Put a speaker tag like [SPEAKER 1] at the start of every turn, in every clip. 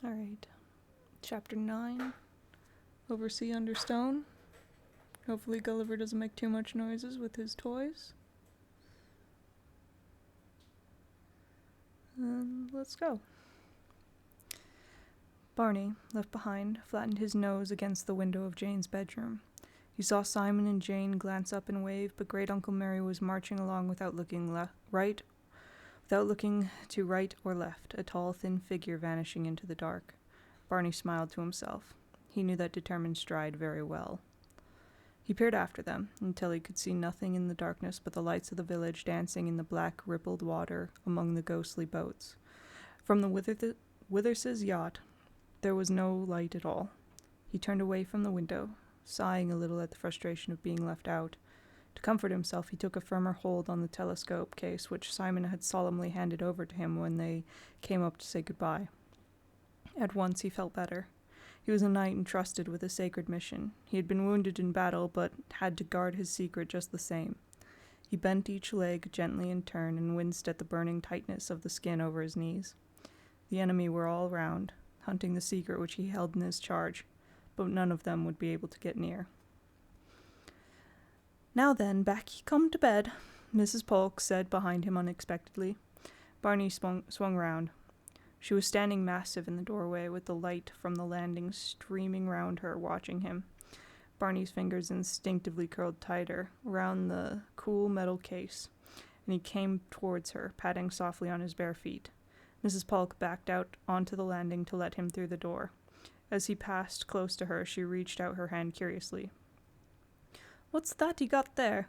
[SPEAKER 1] Alright. Chapter 9. Oversea under stone. Hopefully Gulliver doesn't make too much noises with his toys. And let's go. Barney, left behind, flattened his nose against the window of Jane's bedroom. He saw Simon and Jane glance up and wave, but Great Uncle Mary was marching along without looking to right or left, a tall, thin figure vanishing into the dark. Barney smiled to himself. He knew that determined stride very well. He peered after them, until he could see nothing in the darkness but the lights of the village dancing in the black, rippled water among the ghostly boats. From the Withers's yacht, there was no light at all. He turned away from the window, sighing a little at the frustration of being left out. To comfort himself, he took a firmer hold on the telescope case which Simon had solemnly handed over to him when they came up to say goodbye. At once he felt better. He was a knight entrusted with a sacred mission. He had been wounded in battle, but had to guard his secret just the same. He bent each leg gently in turn and winced at the burning tightness of the skin over his knees. The enemy were all round, hunting the secret which he held in his charge, but none of them would be able to get near. "Now then, back ye come to bed," Mrs. Polk said behind him unexpectedly. Barney swung round. She was standing massive in the doorway, with the light from the landing streaming round her, watching him. Barney's fingers instinctively curled tighter round the cool metal case, and he came towards her, patting softly on his bare feet. Mrs. Polk backed out onto the landing to let him through the door. As he passed close to her, she reached out her hand curiously. "What's that you got there?"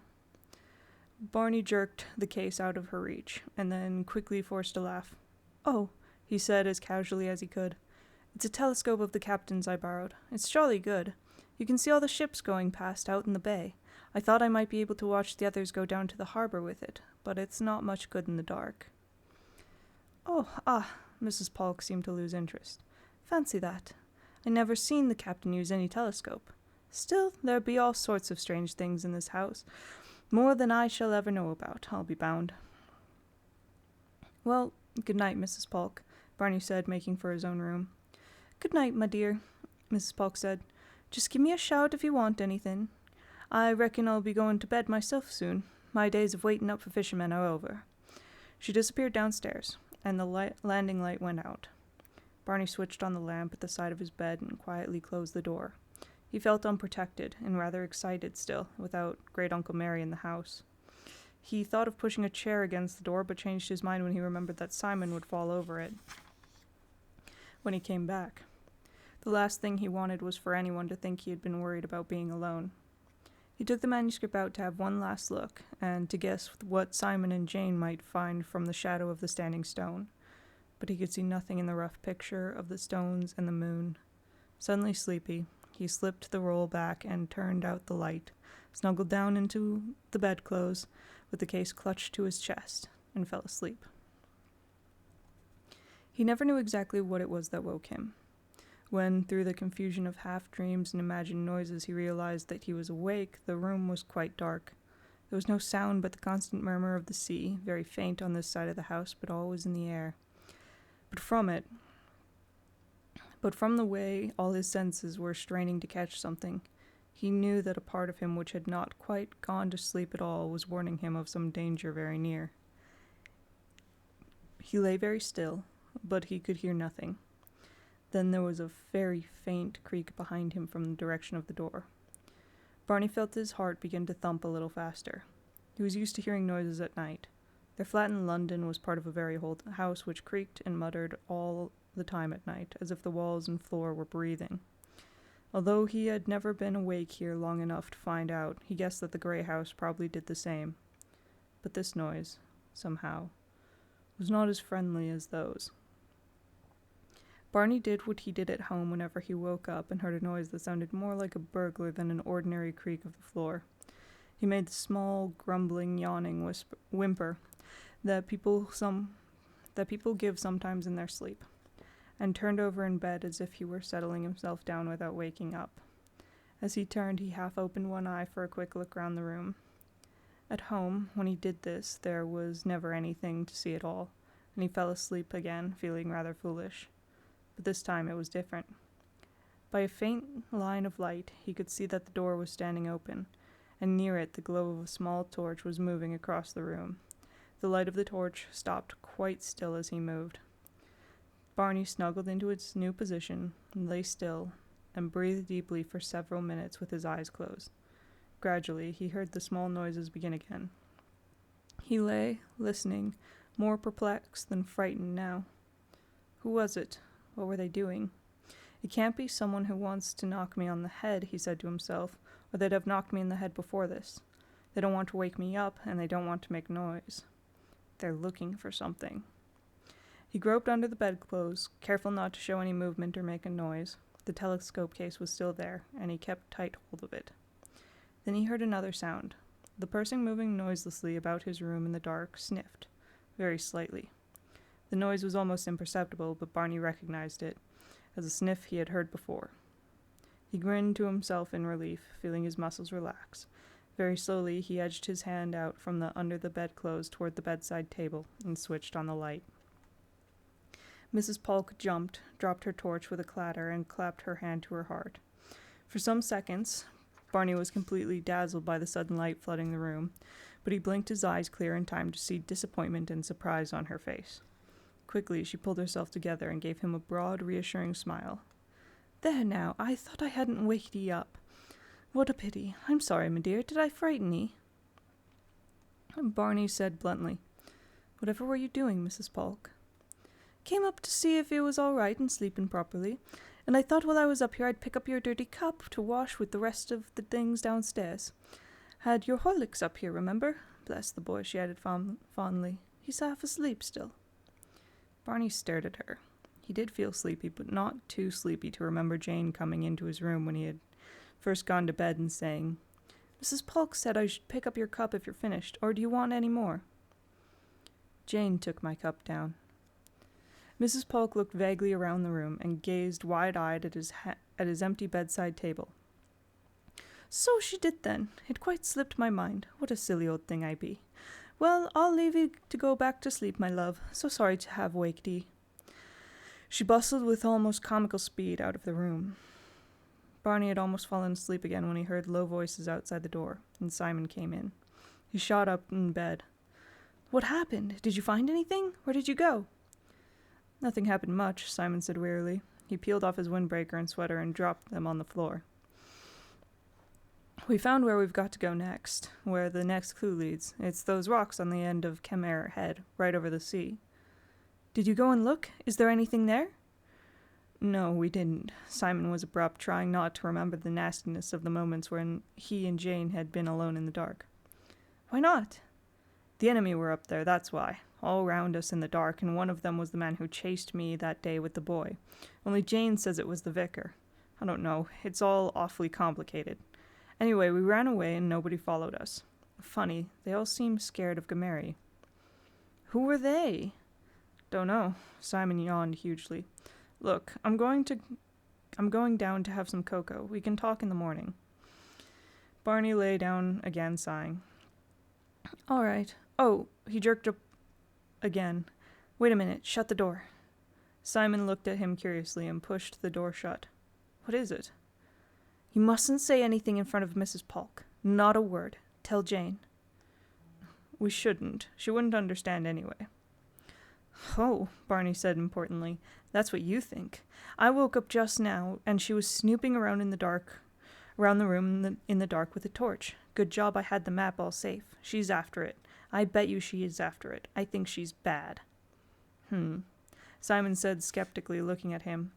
[SPEAKER 1] Barney jerked the case out of her reach, and then quickly forced a laugh. "Oh," he said as casually as he could. "It's a telescope of the captain's I borrowed. It's jolly good. You can see all the ships going past out in the bay. I thought I might be able to watch the others go down to the harbor with it, but it's not much good in the dark." Mrs. Polk seemed to lose interest. "Fancy that. I never seen the captain use any telescope. Still, there be all sorts of strange things in this house, more than I shall ever know about, I'll be bound." "Well, good night, Mrs. Polk," Barney said, making for his own room. "Good night, my dear," Mrs. Polk said. "Just give me a shout if you want anything. I reckon I'll be going to bed myself soon. My days of waiting up for fishermen are over." She disappeared downstairs, and the landing light went out. Barney switched on the lamp at the side of his bed and quietly closed the door. He felt unprotected and rather excited still, without Great Uncle Mary in the house. He thought of pushing a chair against the door, but changed his mind when he remembered that Simon would fall over it when he came back. The last thing he wanted was for anyone to think he had been worried about being alone. He took the manuscript out to have one last look, and to guess what Simon and Jane might find from the shadow of the standing stone. But he could see nothing in the rough picture of the stones and the moon. Suddenly sleepy, he slipped the roll back and turned out the light, snuggled down into the bedclothes with the case clutched to his chest, and fell asleep. He never knew exactly what it was that woke him. When, through the confusion of half-dreams and imagined noises, he realized that he was awake, the room was quite dark. There was no sound but the constant murmur of the sea, very faint on this side of the house, but always in the air. But from the way all his senses were straining to catch something, he knew that a part of him which had not quite gone to sleep at all was warning him of some danger very near. He lay very still, but he could hear nothing. Then there was a very faint creak behind him from the direction of the door. Barney felt his heart begin to thump a little faster. He was used to hearing noises at night. Their flat in London was part of a very old house which creaked and muttered all the time at night, as if the walls and floor were breathing. Although he had never been awake here long enough to find out, he guessed that the grey house probably did the same. But this noise, somehow, was not as friendly as those. Barney did what he did at home whenever he woke up and heard a noise that sounded more like a burglar than an ordinary creak of the floor. He made the small, grumbling, yawning whimper that people give sometimes in their sleep, and turned over in bed as if he were settling himself down without waking up. As he turned, he half opened one eye for a quick look round the room. At home, when he did this, there was never anything to see at all, and he fell asleep again, feeling rather foolish. but this time it was different. By a faint line of light, he could see that the door was standing open, and near it the glow of a small torch was moving across the room. The light of the torch stopped quite still as he moved. Barney snuggled into its new position, and lay still, and breathed deeply for several minutes with his eyes closed. Gradually, he heard the small noises begin again. He lay, listening, more perplexed than frightened now. Who was it? What were they doing? It can't be someone who wants to knock me on the head, he said to himself, or they'd have knocked me in the head before this. They don't want to wake me up, and they don't want to make noise. They're looking for something. He groped under the bedclothes, careful not to show any movement or make a noise. The telescope case was still there, and he kept tight hold of it. Then he heard another sound. The person moving noiselessly about his room in the dark sniffed, very slightly. The noise was almost imperceptible, but Barney recognized it as a sniff he had heard before. He grinned to himself in relief, feeling his muscles relax. Very slowly, he edged his hand out from under the bedclothes toward the bedside table and switched on the light. Mrs. Polk jumped, dropped her torch with a clatter, and clapped her hand to her heart. For some seconds, Barney was completely dazzled by the sudden light flooding the room, but he blinked his eyes clear in time to see disappointment and surprise on her face. Quickly, she pulled herself together and gave him a broad, reassuring smile. "There now, I thought I hadn't waked ye up. What a pity. I'm sorry, my dear. Did I frighten ye?" Barney said bluntly, "Whatever were you doing, Mrs. Polk?" "Came up to see if you was all right and sleeping properly, and I thought while I was up here I'd pick up your dirty cup to wash with the rest of the things downstairs. Had your Horlicks up here, remember? Bless the boy," she added fondly. "He's half asleep still." Barney stared at her. He did feel sleepy, but not too sleepy to remember Jane coming into his room when he had first gone to bed and saying, "Mrs. Polk said I should pick up your cup if you're finished, or do you want any more?" Jane took my cup down. Mrs. Polk looked vaguely around the room and gazed wide-eyed at his empty bedside table. "So she did then. It quite slipped my mind. What a silly old thing I be. Well, I'll leave you to go back to sleep, my love. So sorry to have waked ye." She bustled with almost comical speed out of the room. Barney had almost fallen asleep again when he heard low voices outside the door, and Simon came in. He shot up in bed. "What happened? Did you find anything? Where did you go?" "Nothing happened much," Simon said wearily. He peeled off his windbreaker and sweater and dropped them on the floor. "We found where we've got to go next, where the next clue leads. It's those rocks on the end of Kemare Head, right over the sea." "Did you go and look? Is there anything there?" "No, we didn't." Simon was abrupt, trying not to remember the nastiness of the moments when he and Jane had been alone in the dark. "Why not?" "The enemy were up there, that's why. All round us in the dark, and one of them was the man who chased me that day with the boy. Only Jane says it was the vicar. I don't know. It's all awfully complicated. Anyway, we ran away and nobody followed us. Funny, they all seemed scared of Gameri." "Who were they?" "Don't know." Simon yawned hugely. "Look, I'm going down to have some cocoa. We can talk in the morning." Barney lay down again, sighing. "All right. Oh," he jerked up again. "Wait a minute. Shut the door." Simon looked at him curiously and pushed the door shut. "What is it?" "You mustn't say anything in front of Mrs. Polk. Not a word. Tell Jane." "We shouldn't. She wouldn't understand anyway." "Oh," Barney said importantly, "that's what you think. I woke up just now, and she was snooping around in the dark, around the room in the dark with a torch. Good job I had the map all safe. She's after it. I bet you she is after it. I think she's bad." Simon said skeptically, looking at him.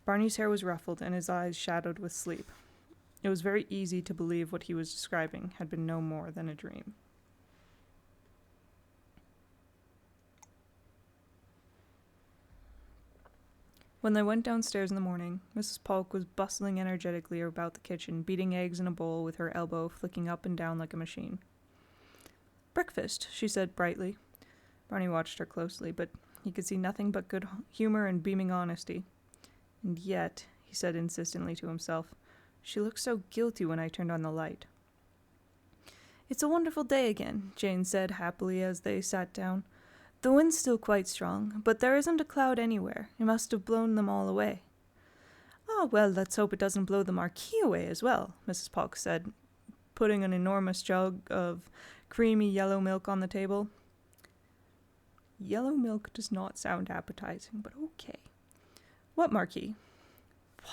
[SPEAKER 1] Barney's hair was ruffled and his eyes shadowed with sleep. It was very easy to believe what he was describing had been no more than a dream. When they went downstairs in the morning, Mrs. Polk was bustling energetically about the kitchen, beating eggs in a bowl with her elbow flicking up and down like a machine. "Breakfast," she said brightly. Barney watched her closely, but he could see nothing but good humor and beaming honesty. "And yet," he said insistently to himself, "she looked so guilty when I turned on the light." "It's a wonderful day again," Jane said happily as they sat down. The wind's still quite strong, but there isn't a cloud anywhere. It must have blown them all away. Ah, well, let's hope it doesn't blow the marquee away as well, Mrs. Polk said, putting an enormous jug of creamy yellow milk on the table. Yellow milk does not sound appetizing, but okay. What marquee?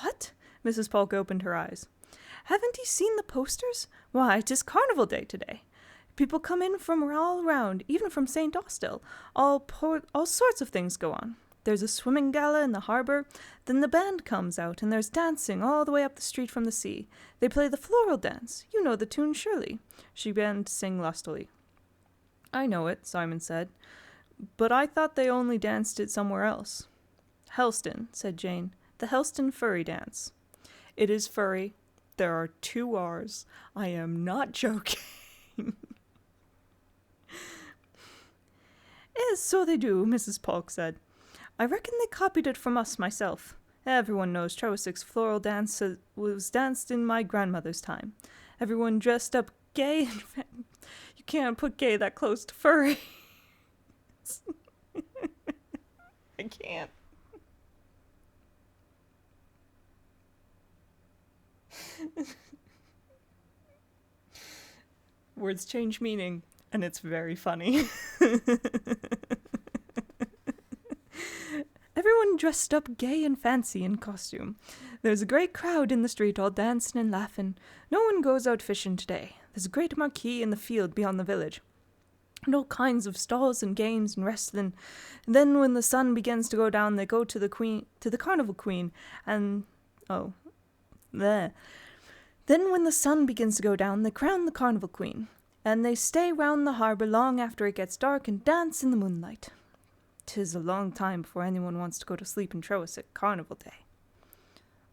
[SPEAKER 1] What? Mrs. Polk opened her eyes. Haven't you seen the posters? Why, 'tis Carnival Day today. People come in from all around, even from St. Austell. All sorts of things go on. There's a swimming gala in the harbour, then the band comes out, and there's dancing all the way up the street from the sea. They play the floral dance. You know the tune, surely. She began to sing lustily. I know it, Simon said, but I thought they only danced it somewhere else. Helston, said Jane. The Helston furry dance. It is furry. There are 2 R's. I am not joking. So they do, Mrs. Polk said. I reckon they copied it from us myself. Everyone knows Trowisick's floral dance was danced in my grandmother's time. Everyone dressed up gay and you can't put gay that close to furry. I can't. Words change meaning, and it's very funny. Everyone dressed up gay and fancy in costume. There's a great crowd in the street all dancing and laughing. No one goes out fishing today. There's a great marquee in the field beyond the village. And all kinds of stalls and games and wrestling. And then when the sun begins to go down, they go to the Carnival Queen, and Then when the sun begins to go down, they crown the Carnival Queen, and they stay round the harbour long after it gets dark and dance in the moonlight. 'Tis a long time before anyone wants to go to sleep in Trowisick Carnival Day.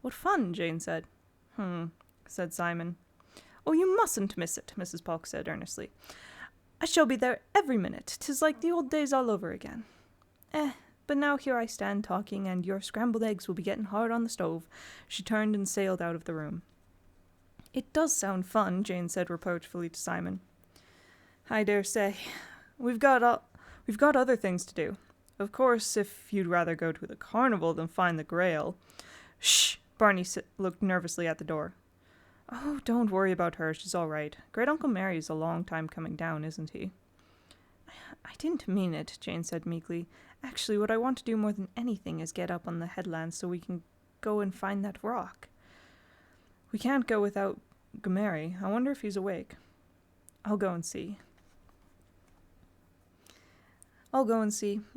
[SPEAKER 1] What fun, Jane said. Said Simon. Oh, you mustn't miss it, Mrs. Polk said earnestly. I shall be there every minute. 'Tis like the old days all over again. But now here I stand talking, and your scrambled eggs will be getting hard on the stove. She turned and sailed out of the room. It does sound fun, Jane said reproachfully to Simon. I dare say. We've got other things to do. Of course, if you'd rather go to the carnival than find the Grail. Shh! Barney looked nervously at the door. Oh, don't worry about her. She's all right. Great Uncle Mary's a long time coming down, isn't he? I didn't mean it, Jane said meekly. Actually, what I want to do more than anything is get up on the headland so we can go and find that rock. We can't go without Mary. I wonder if he's awake. I'll go and see.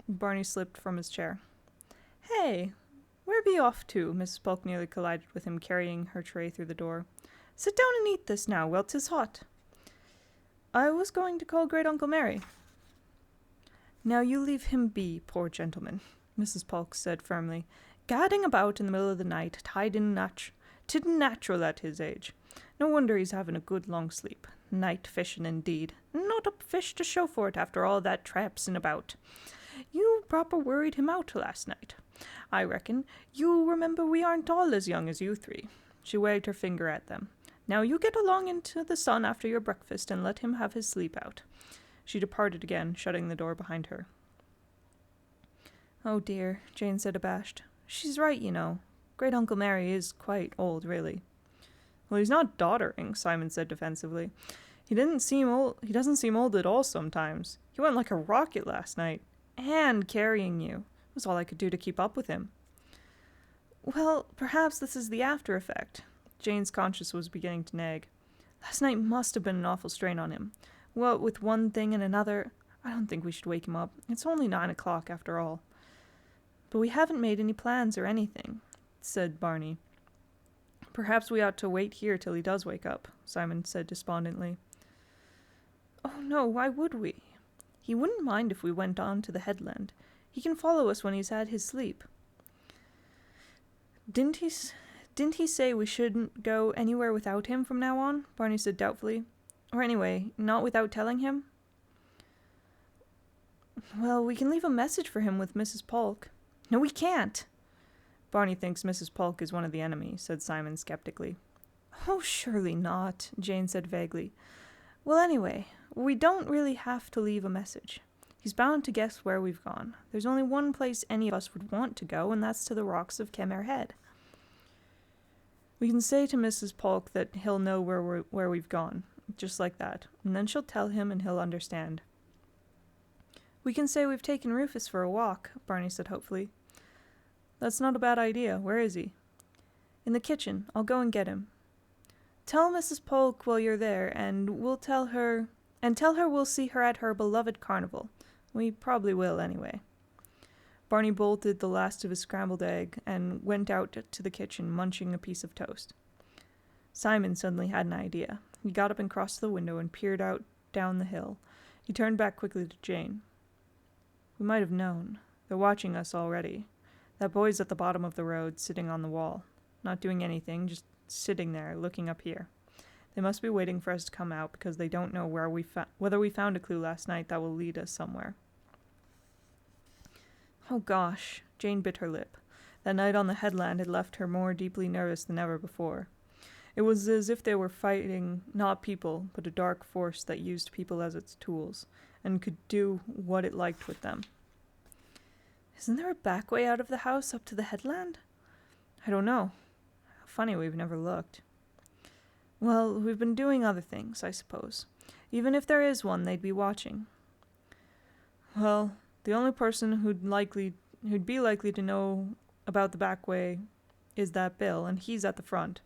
[SPEAKER 1] Barney slipped from his chair. Hey, where be you off to? Mrs. Polk nearly collided with him, carrying her tray through the door. Sit down and eat this now, while 'tis hot. I was going to call Great Uncle Mary. Now you leave him be, poor gentleman, Mrs. Polk said firmly, gadding about in the middle of the night, tidden natural at his age. No wonder he's having a good long sleep. Night fishing indeed. Not a fish to show for it after all that traipsing about. You proper worried him out last night. I reckon you remember we aren't all as young as you 3. She waved her finger at them. Now you get along into the sun after your breakfast and let him have his sleep out. She departed again, shutting the door behind her. Oh dear, Jane said abashed. She's right, you know. Great Uncle Mary is quite old, really. Well, he's not doddering, Simon said defensively. He doesn't seem old at all sometimes. He went like a rocket last night. And carrying you. It was all I could do to keep up with him. Well, perhaps this is the after effect. Jane's conscience was beginning to nag. Last night must have been an awful strain on him. What with one thing and another, I don't think we should wake him up. It's only 9 o'clock after all. But we haven't made any plans or anything, said Barney. Perhaps we ought to wait here till he does wake up, Simon said despondently. Oh no, why would we? He wouldn't mind if we went on to the headland. He can follow us when he's had his sleep. Didn't he say we shouldn't go anywhere without him from now on? Barney said doubtfully. Or anyway, not without telling him? Well, we can leave a message for him with Mrs. Polk. No, we can't. Barney thinks Mrs. Polk is one of the enemy, said Simon skeptically. Oh, surely not, Jane said vaguely. Well, anyway, we don't really have to leave a message. He's bound to guess where we've gone. There's only one place any of us would want to go, and that's to the rocks of Khmer Head. We can say to Mrs. Polk that he'll know where we've gone, just like that, and then she'll tell him and he'll understand. We can say we've taken Rufus for a walk, Barney said hopefully. That's not a bad idea. Where is he? In the kitchen. I'll go and get him. Tell Mrs. Polk while you're there, and tell her we'll see her at her beloved Carnival. We probably will anyway. Barney bolted the last of his scrambled egg and went out to the kitchen, munching a piece of toast. Simon suddenly had an idea. He got up and crossed the window and peered out down the hill. He turned back quickly to Jane. We might have known. They're watching us already. That boy's at the bottom of the road, sitting on the wall. Not doing anything, just sitting there, looking up here. They must be waiting for us to come out because they don't know whether we found a clue last night that will lead us somewhere. Oh gosh, Jane bit her lip. That night on the headland had left her more deeply nervous than ever before. It was as if they were fighting not people, but a dark force that used people as its tools, and could do what it liked with them. Isn't there a back way out of the house up to the headland? I don't know. How funny we've never looked. Well, we've been doing other things, I suppose. Even if there is one, they'd be watching. Well, the only person who'd be likely to know about the back way is that Bill, and he's at the front.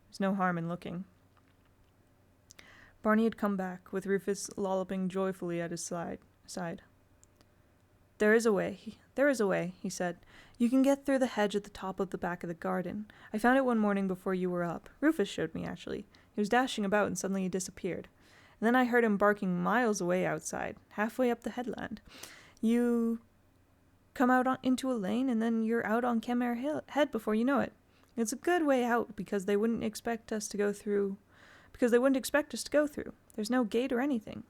[SPEAKER 1] There's no harm in looking. Barney had come back, with Rufus lolloping joyfully at his side. There is a way, he said. You can get through the hedge at the top of the back of the garden. I found it one morning before you were up. Rufus showed me, actually. He was dashing about and suddenly he disappeared. And then I heard him barking miles away outside, halfway up the headland. You come out into a lane and then you're out on Khmer Head before you know it. It's a good way out because they wouldn't expect us to go through. There's no gate or anything.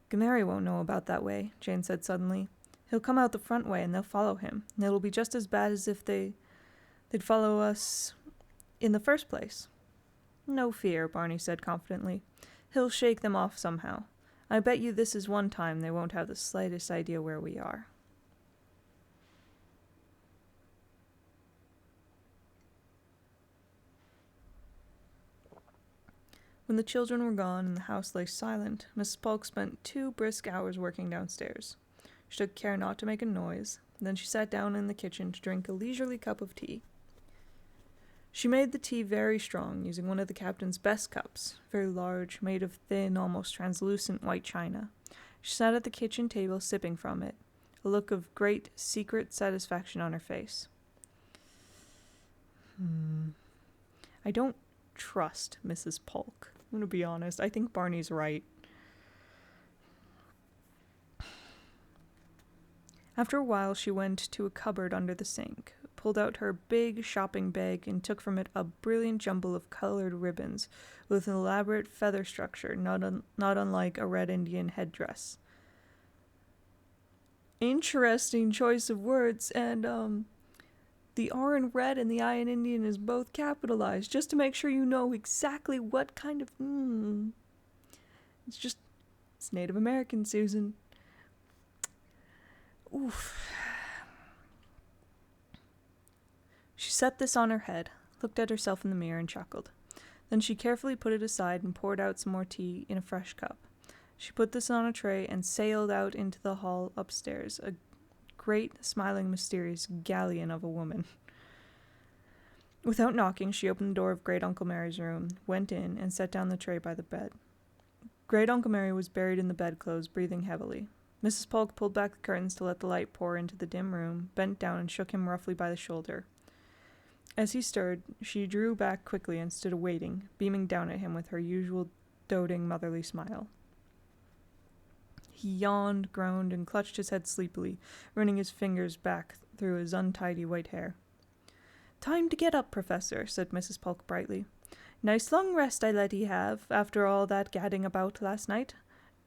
[SPEAKER 1] Gameri won't know about that way, Jane said suddenly. He'll come out the front way and they'll follow him, and it'll be just as bad as if they'd follow us in the first place. No fear, Barney said confidently. He'll shake them off somehow. I bet you this is one time they won't have the slightest idea where we are. When the children were gone and the house lay silent, Mrs. Polk spent 2 brisk hours working downstairs. She took care not to make a noise, then she sat down in the kitchen to drink a leisurely cup of tea. She made the tea very strong, using one of the captain's best cups, very large, made of thin, almost translucent white china. She sat at the kitchen table sipping from it, a look of great, secret satisfaction on her face. I don't trust Mrs. Polk. I'm going to be honest. I think Barney's right. After a while, she went to a cupboard under the sink, pulled out her big shopping bag, and took from it a brilliant jumble of colored ribbons with an elaborate feather structure, not unlike a Red Indian headdress. Interesting choice of words, and the R in red and the I in Indian is both capitalized, just to make sure you know exactly what kind of... It's Native American, Susan. Oof. She set this on her head, looked at herself in the mirror and chuckled. Then she carefully put it aside and poured out some more tea in a fresh cup. She put this on a tray and sailed out into the hall upstairs, a great, smiling, mysterious galleon of a woman. Without knocking, she opened the door of Great Uncle Mary's room, went in, and set down the tray by the bed. Great Uncle Mary was buried in the bedclothes, breathing heavily. Mrs. Polk pulled back the curtains to let the light pour into the dim room, bent down and shook him roughly by the shoulder. As he stirred, she drew back quickly and stood waiting, beaming down at him with her usual doting motherly smile. He yawned, groaned, and clutched his head sleepily, running his fingers back through his untidy white hair. "Time to get up, Professor," said Mrs. Polk brightly. "Nice long rest I let 'ee have, after all that gadding about last night.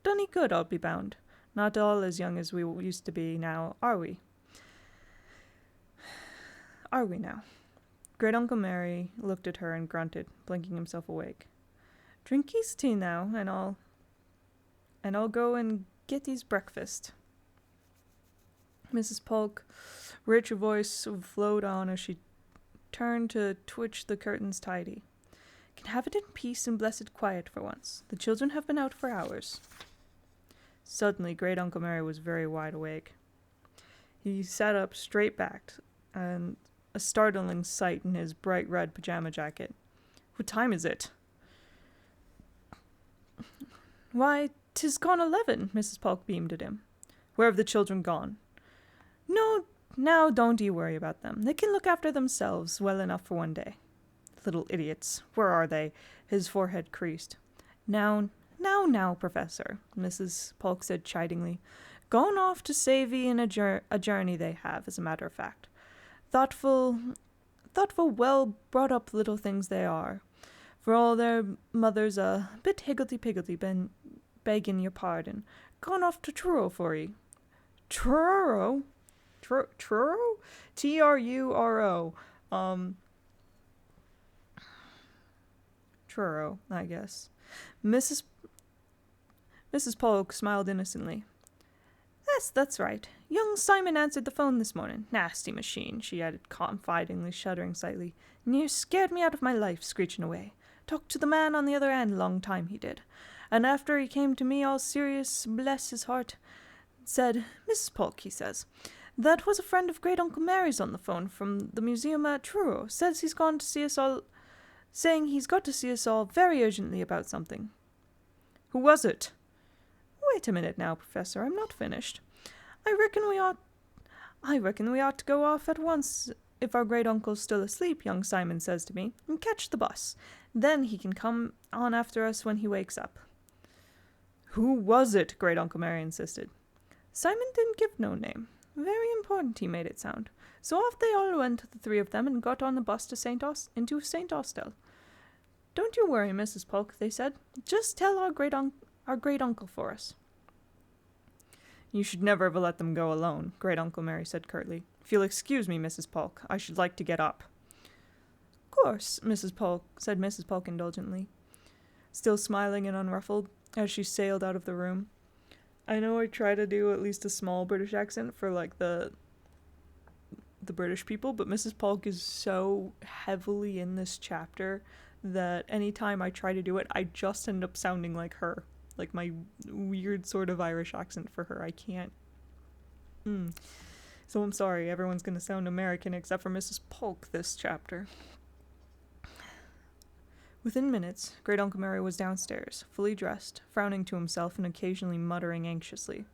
[SPEAKER 1] Done 'ee good, I'll be bound. Not all as young as we used to be now, are we? Are we now?" Great Uncle Mary looked at her and grunted, blinking himself awake. "Drink 'ee's tea now, and and I'll go and get these breakfast." Mrs. Polk, rich voice flowed on as she turned to twitch the curtains tidy. "Can have it in peace and blessed quiet for once. The children have been out for hours." Suddenly, Great Uncle Mary was very wide awake. He sat up straight-backed, and a startling sight in his bright red pajama jacket. "What time is it?" "Why, 'tis gone 11, Mrs. Polk beamed at him. "Where have the children gone?" "No, now don't you worry about them. They can look after themselves well enough for one day." "Little idiots. Where are they?" His forehead creased. Now, Professor," Mrs. Polk said chidingly. "Gone off to Savy in a journey they have, as a matter of fact. Thoughtful, well-brought-up little things they are. For all their mother's a bit higgledy-piggledy, been begging your pardon. Gone off to Truro for 'ee." "Truro? Truro? Truro. Truro, I guess." Mrs. Polk smiled innocently. "Yes, that's right. Young Simon answered the phone this morning. Nasty machine," she added confidingly, shuddering slightly. "Near scared me out of my life, screeching away. Talked to the man on the other end long time, he did. And after he came to me all serious, bless his heart, said, 'Mrs. Polk,' he says, 'that was a friend of Great Uncle Mary's on the phone from the museum at Truro. Says he's gone to see us all, saying he's got to see us all very urgently about something.'" "Who was it?" "Wait a minute now, Professor. I'm not finished. I reckon we ought to go off at once if our great uncle's still asleep," young Simon says to me, "and catch the bus. Then he can come on after us when he wakes up." "Who was it?" Great Uncle Mary insisted. "Simon didn't give no name. Very important he made it sound. So off they all went, the three of them, and got on the bus to into St. Austell. 'Don't you worry, Mrs. Polk,' they said. 'Just tell our great uncle for us.'" "You should never have let them go alone," Great Uncle Mary said curtly. "If you'll excuse me, Mrs. Polk, I should like to get up." "Of course, Mrs. Polk," said Mrs. Polk indulgently, still smiling and unruffled, as she sailed out of the room. I know I try to do at least a small British accent for, like, the British people, but Mrs. Polk is so heavily in this chapter that anytime I try to do it, I just end up sounding like her. Like my weird sort of Irish accent for her. I can't. So I'm sorry, everyone's going to sound American except for Mrs. Polk this chapter. Within minutes, Great Uncle Mary was downstairs, fully dressed, frowning to himself and occasionally muttering anxiously.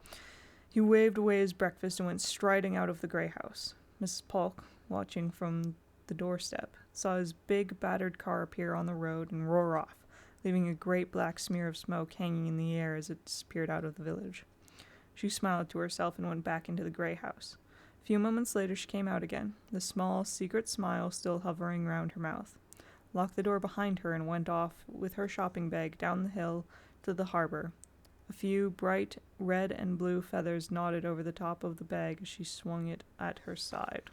[SPEAKER 1] He waved away his breakfast and went striding out of the grey house. Mrs. Polk, watching from the doorstep, saw his big, battered car appear on the road and roar off, leaving a great black smear of smoke hanging in the air as it disappeared out of the village. She smiled to herself and went back into the grey house. A few moments later she came out again, the small, secret smile still hovering round her mouth, locked the door behind her, and went off with her shopping bag down the hill to the harbour. A few bright red and blue feathers nodded over the top of the bag as she swung it at her side.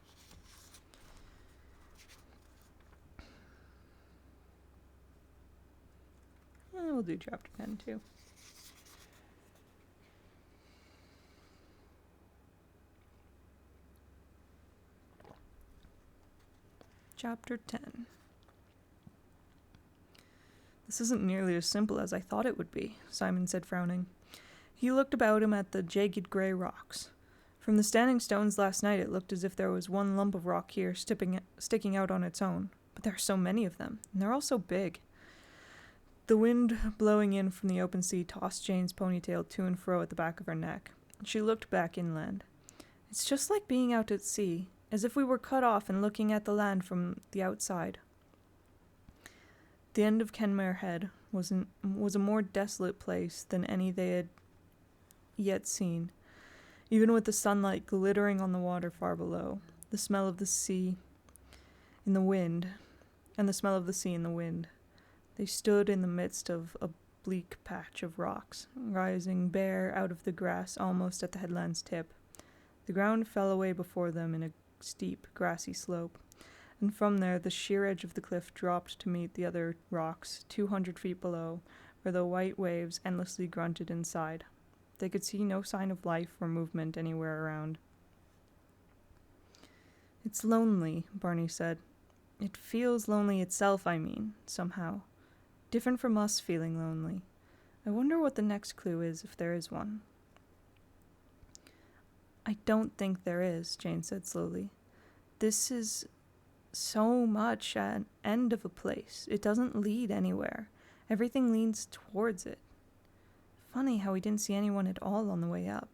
[SPEAKER 1] And we'll do chapter 10 too. Chapter 10. "This isn't nearly as simple as I thought it would be," Simon said, frowning. He looked about him at the jagged grey rocks. From the standing stones last night it looked as if there was one lump of rock here sticking out on its own, but there are so many of them, and they're all so big. The wind blowing in from the open sea tossed Jane's ponytail to and fro at the back of her neck. She looked back inland. "It's just like being out at sea, as if we were cut off and looking at the land from the outside." The end of Kenmare Head was a more desolate place than any they had yet seen, even with the sunlight glittering on the water far below, the smell of the sea in the wind, and the smell of the sea in the wind. They stood in the midst of a bleak patch of rocks, rising bare out of the grass almost at the headland's tip. The ground fell away before them in a steep, grassy slope, and from there the sheer edge of the cliff dropped to meet the other rocks 200 feet below, where the white waves endlessly grunted inside. They could see no sign of life or movement anywhere around. "It's lonely," Barney said. "It feels lonely itself, I mean, somehow. Different from us feeling lonely. I wonder what the next clue is, if there is one." "I don't think there is," Jane said slowly. "This is so much an end of a place. It doesn't lead anywhere. Everything leads towards it. Funny how we didn't see anyone at all on the way up.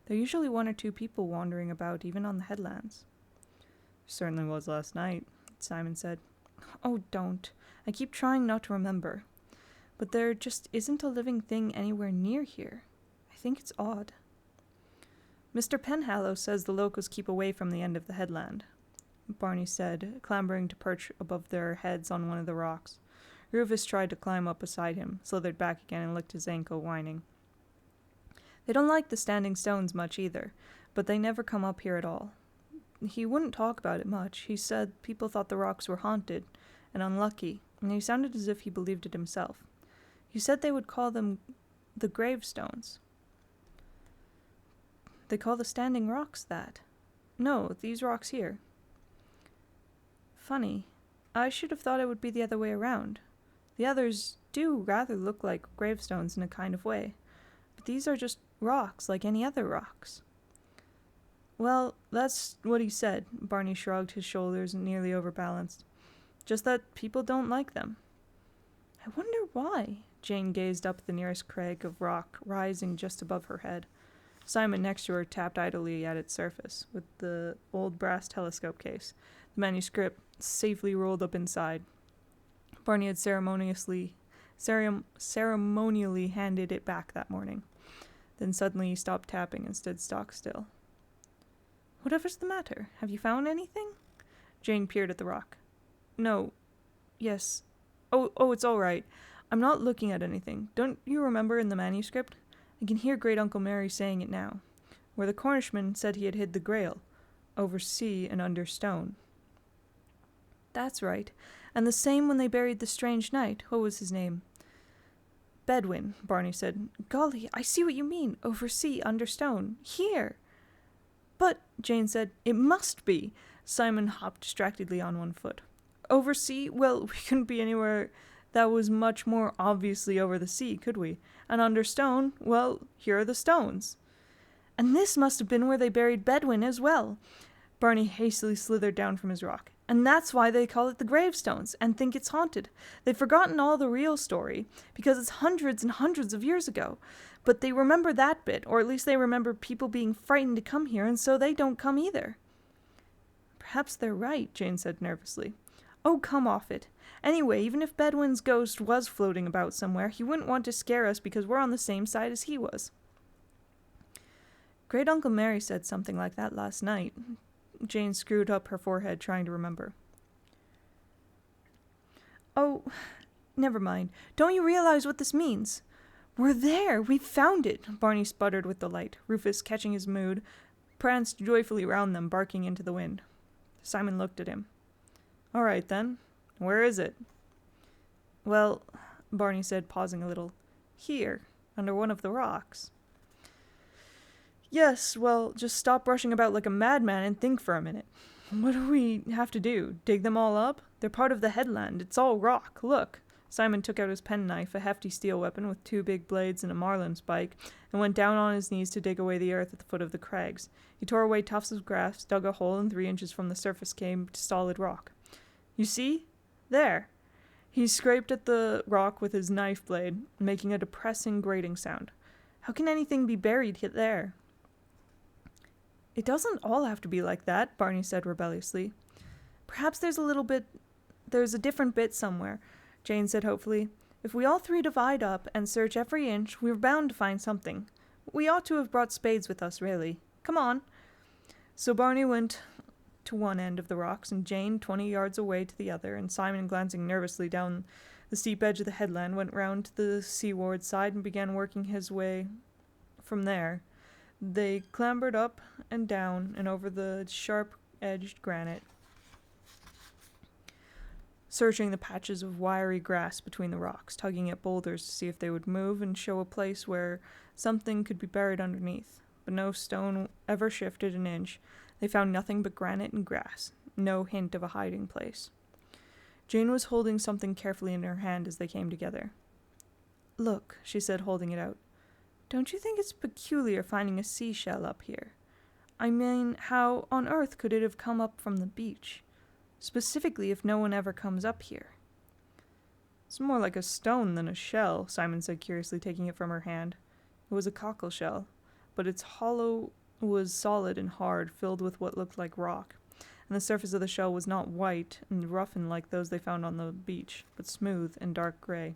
[SPEAKER 1] There are usually one or two people wandering about, even on the headlands." "Certainly was last night," Simon said. "Oh, don't. I keep trying not to remember. But there just isn't a living thing anywhere near here. I think it's odd." "Mr. Penhallow says the locals keep away from the end of the headland," Barney said, clambering to perch above their heads on one of the rocks. Rufus tried to climb up beside him, slithered back again, and licked his ankle, whining. "They don't like the standing stones much either, but they never come up here at all. He wouldn't talk about it much. He said people thought the rocks were haunted and unlucky, and he sounded as if he believed it himself. He said they would call them the gravestones." "They call the standing rocks that?" "No, these rocks here." "Funny. I should have thought it would be the other way around. The others do rather look like gravestones in a kind of way, but these are just rocks like any other rocks." "Well, that's what he said," Barney shrugged his shoulders, nearly overbalanced. "Just that people don't like them." "I wonder why?" Jane gazed up at the nearest crag of rock rising just above her head. Simon next to her tapped idly at its surface with the old brass telescope case, the manuscript safely rolled up inside. Barney had ceremonially handed it back that morning. Then suddenly he stopped tapping and stood stock still. "Whatever's the matter? Have you found anything?" Jane peered at the rock. "No. Yes. Oh, it's all right. I'm not looking at anything. Don't you remember in the manuscript? I can hear Great Uncle Mary saying it now, where the Cornishman said he had hid the Grail, over sea and under stone." "That's right. And the same when they buried the strange knight. What was his name?" "Bedwin," Barney said. "Golly, I see what you mean. Over sea, under stone. Here." "But," Jane said, "it must be." Simon hopped distractedly on one foot. "Over sea? Well, we couldn't be anywhere that was much more obviously over the sea, could we? And under stone, well, here are the stones." "And this must have been where they buried Bedwin as well." Barney hastily slithered down from his rock. "And that's why they call it the gravestones, and think it's haunted. They've forgotten all the real story, because it's hundreds and hundreds of years ago. But they remember that bit, or at least they remember people being frightened to come here, and so they don't come either." "Perhaps they're right," Jane said nervously. "Oh, come off it. Anyway, even if Bedwin's ghost was floating about somewhere, he wouldn't want to scare us because we're on the same side as he was." "Great Uncle Mary said something like that last night." Jane screwed up her forehead, trying to remember. "Oh, never mind. Don't you realize what this means?" "We're there! We've found it!" Barney sputtered with delight. Rufus, catching his mood, pranced joyfully round them, barking into the wind. Simon looked at him. "All right, then. Where is it?" "Well," Barney said, pausing a little, "here, under one of the rocks." "Yes, well, just stop rushing about like a madman and think for a minute. What do we have to do? Dig them all up? They're part of the headland. It's all rock. Look." Simon took out his penknife, a hefty steel weapon with 2 big blades and a marlin spike, and went down on his knees to dig away the earth at the foot of the crags. He tore away tufts of grass, dug a hole, and 3 inches from the surface came to solid rock. "You see? There." He scraped at the rock with his knife blade, making a depressing grating sound. "How can anything be buried there?" "It doesn't all have to be like that," Barney said rebelliously. "Perhaps there's a different bit somewhere," Jane said hopefully. "If we all 3 divide up and search every inch, we're bound to find something. We ought to have brought spades with us, really. Come on." So Barney went to one end of the rocks, and Jane 20 yards away to the other, and Simon, glancing nervously down the steep edge of the headland, went round to the seaward side and began working his way from there. They clambered up and down and over the sharp-edged granite. searching the patches of wiry grass between the rocks, tugging at boulders to see if they would move and show a place where something could be buried underneath. But no stone ever shifted an inch. They found nothing but granite and grass, no hint of a hiding place. Jane was holding something carefully in her hand as they came together. "Look," she said, holding it out. "Don't you think it's peculiar finding a seashell up here? I mean, how on earth could it have come up from the beach? Specifically, if no one ever comes up here." "It's more like a stone than a shell," Simon said curiously, taking it from her hand. It was a cockle shell, but its hollow was solid and hard, filled with what looked like rock, and the surface of the shell was not white and roughened like those they found on the beach, but smooth and dark gray.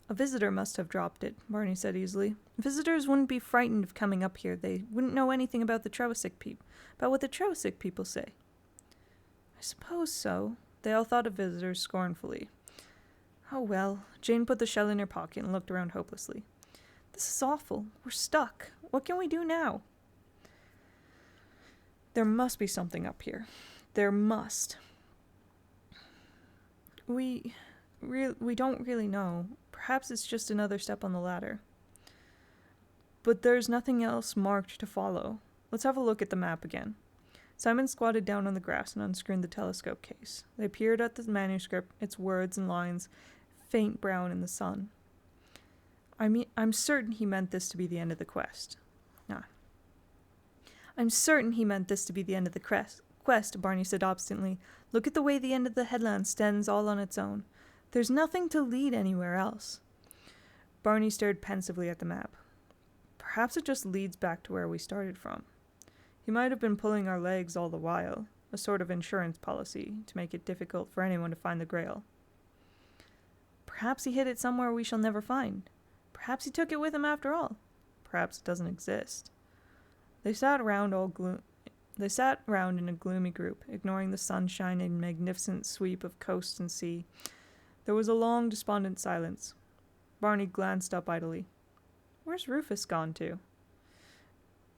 [SPEAKER 1] "A visitor must have dropped it," Barney said easily. "Visitors wouldn't be frightened of coming up here. They wouldn't know anything about about what the Trevisick people say." "I suppose so." They all thought of visitors scornfully. "Oh well." Jane put the shell in her pocket and looked around hopelessly. "This is awful. We're stuck. What can we do now?" "There must be something up here. There must. We don't really know. Perhaps it's just another step on the ladder. But there's nothing else marked to follow. Let's have a look at the map again." Simon squatted down on the grass and unscrewed the telescope case. They peered at the manuscript, its words and lines faint brown in the sun. I'm certain he meant this to be the end of the quest." "I'm certain he meant this to be the end of the quest," Barney said obstinately. "Look at the way the end of the headland stands all on its own. There's nothing to lead anywhere else." Barney stared pensively at the map. "Perhaps it just leads back to where we started from. He might have been pulling our legs all the while, a sort of insurance policy, to make it difficult for anyone to find the Grail." "Perhaps he hid it somewhere we shall never find. Perhaps he took it with him after all. Perhaps it doesn't exist." They sat round in a gloomy group, ignoring the sunshine and magnificent sweep of coast and sea. There was a long, despondent silence. Barney glanced up idly. "Where's Rufus gone to?"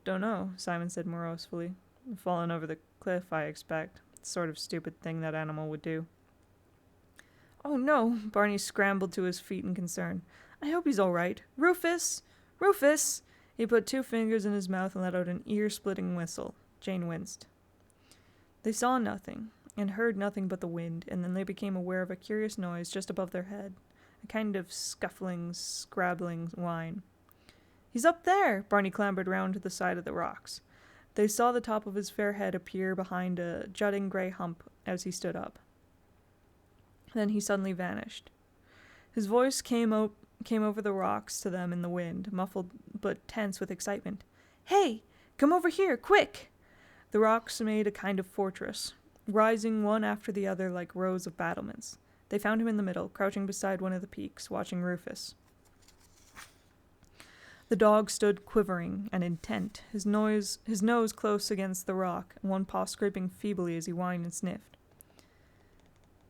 [SPEAKER 1] "Dunno," Simon said morosely. "Fallen over the cliff, I expect. It's the sort of stupid thing that animal would do." "Oh no!" Barney scrambled to his feet in concern. "I hope he's all right. Rufus! Rufus!" He put 2 fingers in his mouth and let out an ear-splitting whistle. Jane winced. They saw nothing, and heard nothing but the wind, and then they became aware of a curious noise just above their head, a kind of scuffling, scrabbling whine. "He's up there!" Barney clambered round to the side of the rocks. They saw the top of his fair head appear behind a jutting grey hump as he stood up. Then he suddenly vanished. His voice came over the rocks to them in the wind, muffled but tense with excitement. "Hey! Come over here, quick!" The rocks made a kind of fortress, rising one after the other like rows of battlements. They found him in the middle, crouching beside one of the peaks, watching Rufus. The dog stood quivering and intent, his nose close against the rock, and one paw scraping feebly as he whined and sniffed.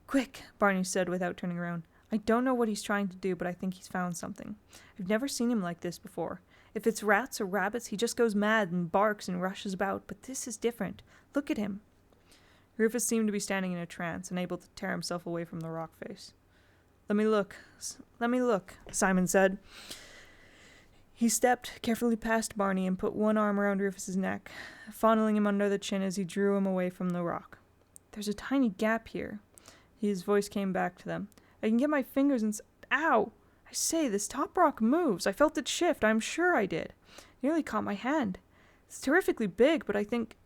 [SPEAKER 1] "Quick," Barney said without turning around. "I don't know what he's trying to do, but I think he's found something. I've never seen him like this before. If it's rats or rabbits, he just goes mad and barks and rushes about, but this is different. Look at him." Rufus seemed to be standing in a trance, unable to tear himself away from the rock face. Let me look," Simon said. He stepped carefully past Barney and put one arm around Rufus's neck, fondling him under the chin as he drew him away from the rock. "There's a tiny gap here." His voice came back to them. "I can get my fingers Ow! I say, this top rock moves. I felt it shift. I'm sure I did. Nearly caught my hand. It's terrifically big, but I think...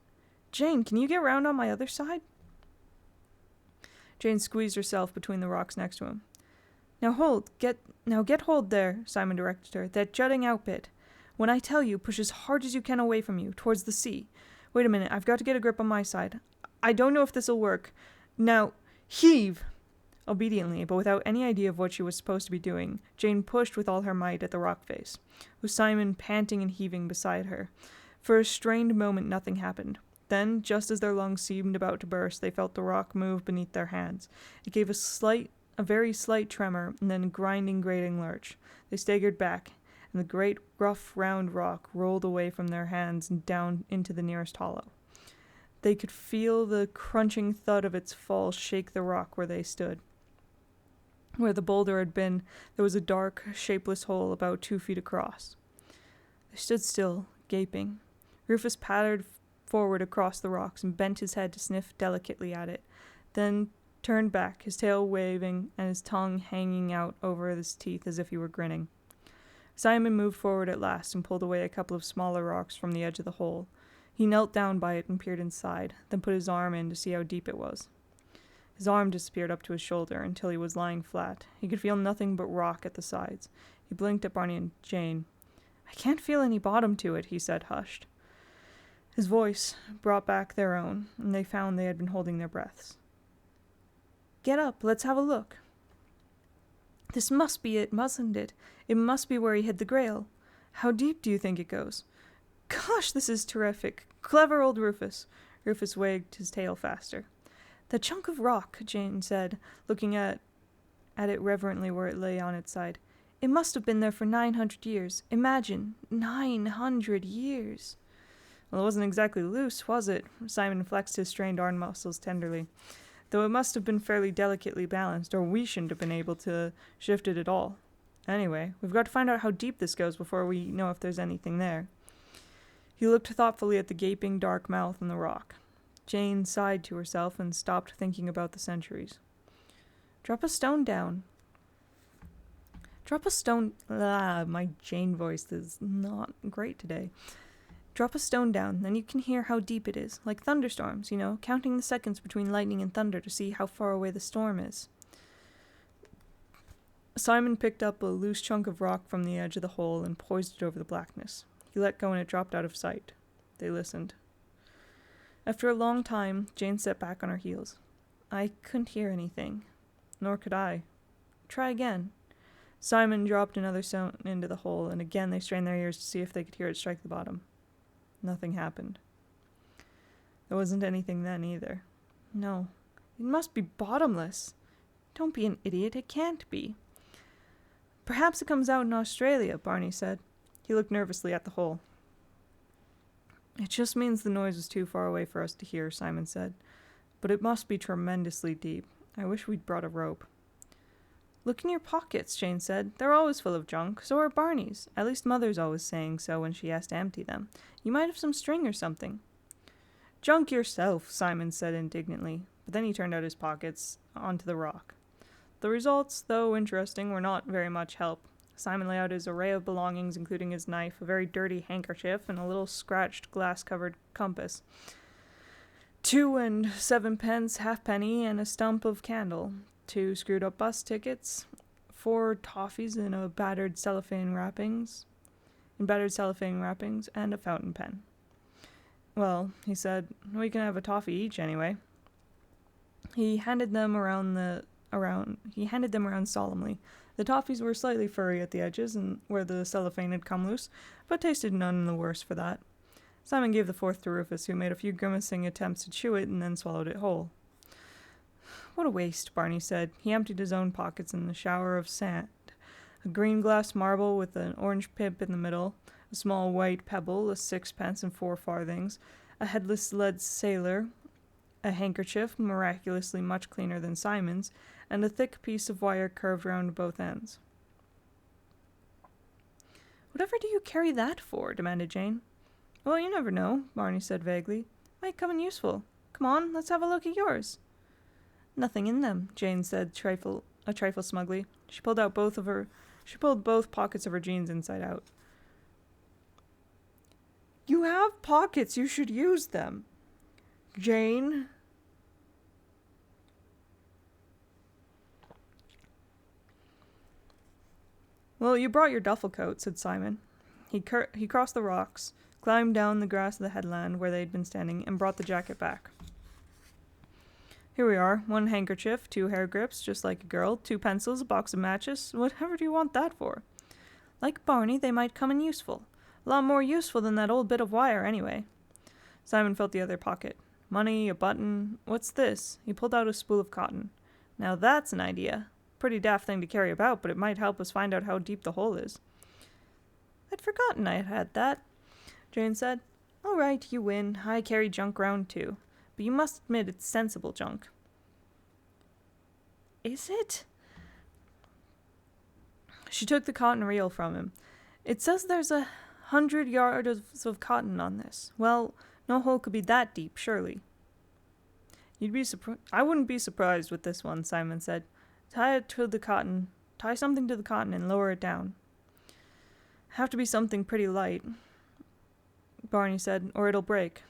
[SPEAKER 1] Jane, can you get round on my other side?" Jane squeezed herself between the rocks next to him. Now get hold there," Simon directed her. "That jutting out bit. When I tell you, push as hard as you can away from you, towards the sea. Wait a minute, I've got to get a grip on my side. I don't know if this'll work. Now, heave!" Obediently, but without any idea of what she was supposed to be doing, Jane pushed with all her might at the rock face, with Simon panting and heaving beside her. For a strained moment nothing happened. Then, just as their lungs seemed about to burst, they felt the rock move beneath their hands. It gave a very slight tremor, and then a grinding, grating lurch. They staggered back, and the great, rough, round rock rolled away from their hands and down into the nearest hollow. They could feel the crunching thud of its fall shake the rock where they stood. Where the boulder had been, there was a dark, shapeless hole about 2 feet across. They stood still, gaping. Rufus pattered forward across the rocks and bent his head to sniff delicately at it, then turned back, his tail waving and his tongue hanging out over his teeth as if he were grinning. Simon moved forward at last and pulled away a couple of smaller rocks from the edge of the hole. He knelt down by it and peered inside, then put his arm in to see how deep it was. His arm disappeared up to his shoulder until he was lying flat. He could feel nothing but rock at the sides. He blinked at Barney and Jane. "I can't feel any bottom to it," he said, hushed. His voice brought back their own, and they found they had been holding their breaths. "Get up, let's have a look." "This must be it, mustn't it? It must be where he hid the grail. How deep do you think it goes?" "Gosh, this is terrific. Clever old Rufus." Rufus wagged his tail faster. "That chunk of rock," Jane said, looking at it reverently where it lay on its side. "It must have been there for 900 years. Imagine, 900 years." "Well, it wasn't exactly loose, was it?" Simon flexed his strained arm muscles tenderly. "Though it must have been fairly delicately balanced, or we shouldn't have been able to shift it at all. Anyway, we've got to find out how deep this goes before we know if there's anything there." He looked thoughtfully at the gaping dark mouth in the rock. Jane sighed to herself and stopped thinking about the centuries. "Drop a stone down." "Drop a stone..." My Jane voice is not great today. "Drop a stone down, then you can hear how deep it is, like thunderstorms, counting the seconds between lightning and thunder to see how far away the storm is." Simon picked up a loose chunk of rock from the edge of the hole and poised it over the blackness. He let go and it dropped out of sight. They listened. After a long time, Jane sat back on her heels. "I couldn't hear anything." "Nor could I." "Try again." Simon dropped another stone into the hole, and again they strained their ears to see if they could hear it strike the bottom. Nothing happened. There wasn't anything then either. "No, it must be bottomless." "Don't be an idiot, it can't be." "Perhaps it comes out in Australia," Barney said. He looked nervously at the hole. "It just means the noise was too far away for us to hear," Simon said. "But it must be tremendously deep. I wish we'd brought a rope." "Look in your pockets," Jane said. "They're always full of junk. So are Barney's. At least Mother's always saying so when she has to empty them. You might have some string or something." "Junk yourself," Simon said indignantly. But then he turned out his pockets onto the rock. The results, though interesting, were not very much help. Simon lay out his array of belongings, including his knife, a very dirty handkerchief, and a little scratched glass-covered compass. 2 and 7 pence halfpenny and a stump of candle. 2 screwed-up bus tickets. 4 toffees in battered cellophane wrappings, and a fountain pen. "Well," he said, "we can have a toffee each anyway." He handed them around solemnly. The toffees were slightly furry at the edges and where the cellophane had come loose, but tasted none the worse for that. Simon gave the 4th to Rufus, who made a few grimacing attempts to chew it and then swallowed it whole. "What a waste," Barney said. He emptied his own pockets in a shower of sand. A green glass marble with an orange pip in the middle, a small white pebble, a 6 pence and 4 farthings, a headless lead sailor, a handkerchief, miraculously much cleaner than Simon's, and a thick piece of wire curved round both ends. "Whatever do you carry that for?" demanded Jane. "Well, you never know," Barney said vaguely. "Might come in useful. Come on, let's have a look at yours." "Nothing in them," Jane said, a trifle smugly. She pulled both pockets of her jeans inside out. "You have pockets, you should use them." "Jane." "Well, you brought your duffel coat," said Simon. He crossed the rocks, climbed down the grass of the headland where they had been standing, and brought the jacket back. "Here we are. 1 handkerchief, 2 hair grips, just like a girl, 2 pencils, a box of matches. Whatever do you want that for?" "Like Barney, they might come in useful. A lot more useful than that old bit of wire, anyway." Simon felt the other pocket. "Money, a button. What's this?" He pulled out a spool of cotton. "Now that's an idea. Pretty daft thing to carry about, but it might help us find out how deep the hole is." I'd forgotten I had that, Jane said. All right, you win. I carry junk round too. But you must admit it's sensible junk. Is it? She took the cotton reel from him. It says there's 100 yards of cotton on this. Well, no hole could be that deep, surely. I wouldn't be surprised with this one, Simon said. Tie something to the cotton and lower it down. Have to be something pretty light, Barney said, or it'll break.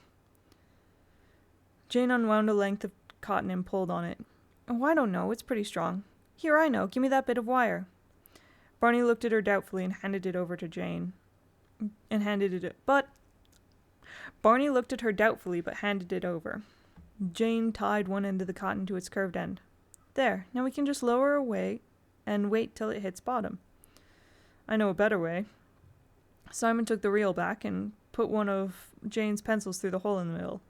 [SPEAKER 1] Jane unwound a length of cotton and pulled on it. Oh, I don't know, it's pretty strong. Here, I know, give me that bit of wire. Barney looked at her doubtfully and handed it over to Jane. Barney looked at her doubtfully but handed it over. Jane tied one end of the cotton to its curved end. There, now we can just lower away and wait till it hits bottom. I know a better way. Simon took the reel back and put one of Jane's pencils through the hole in the middle.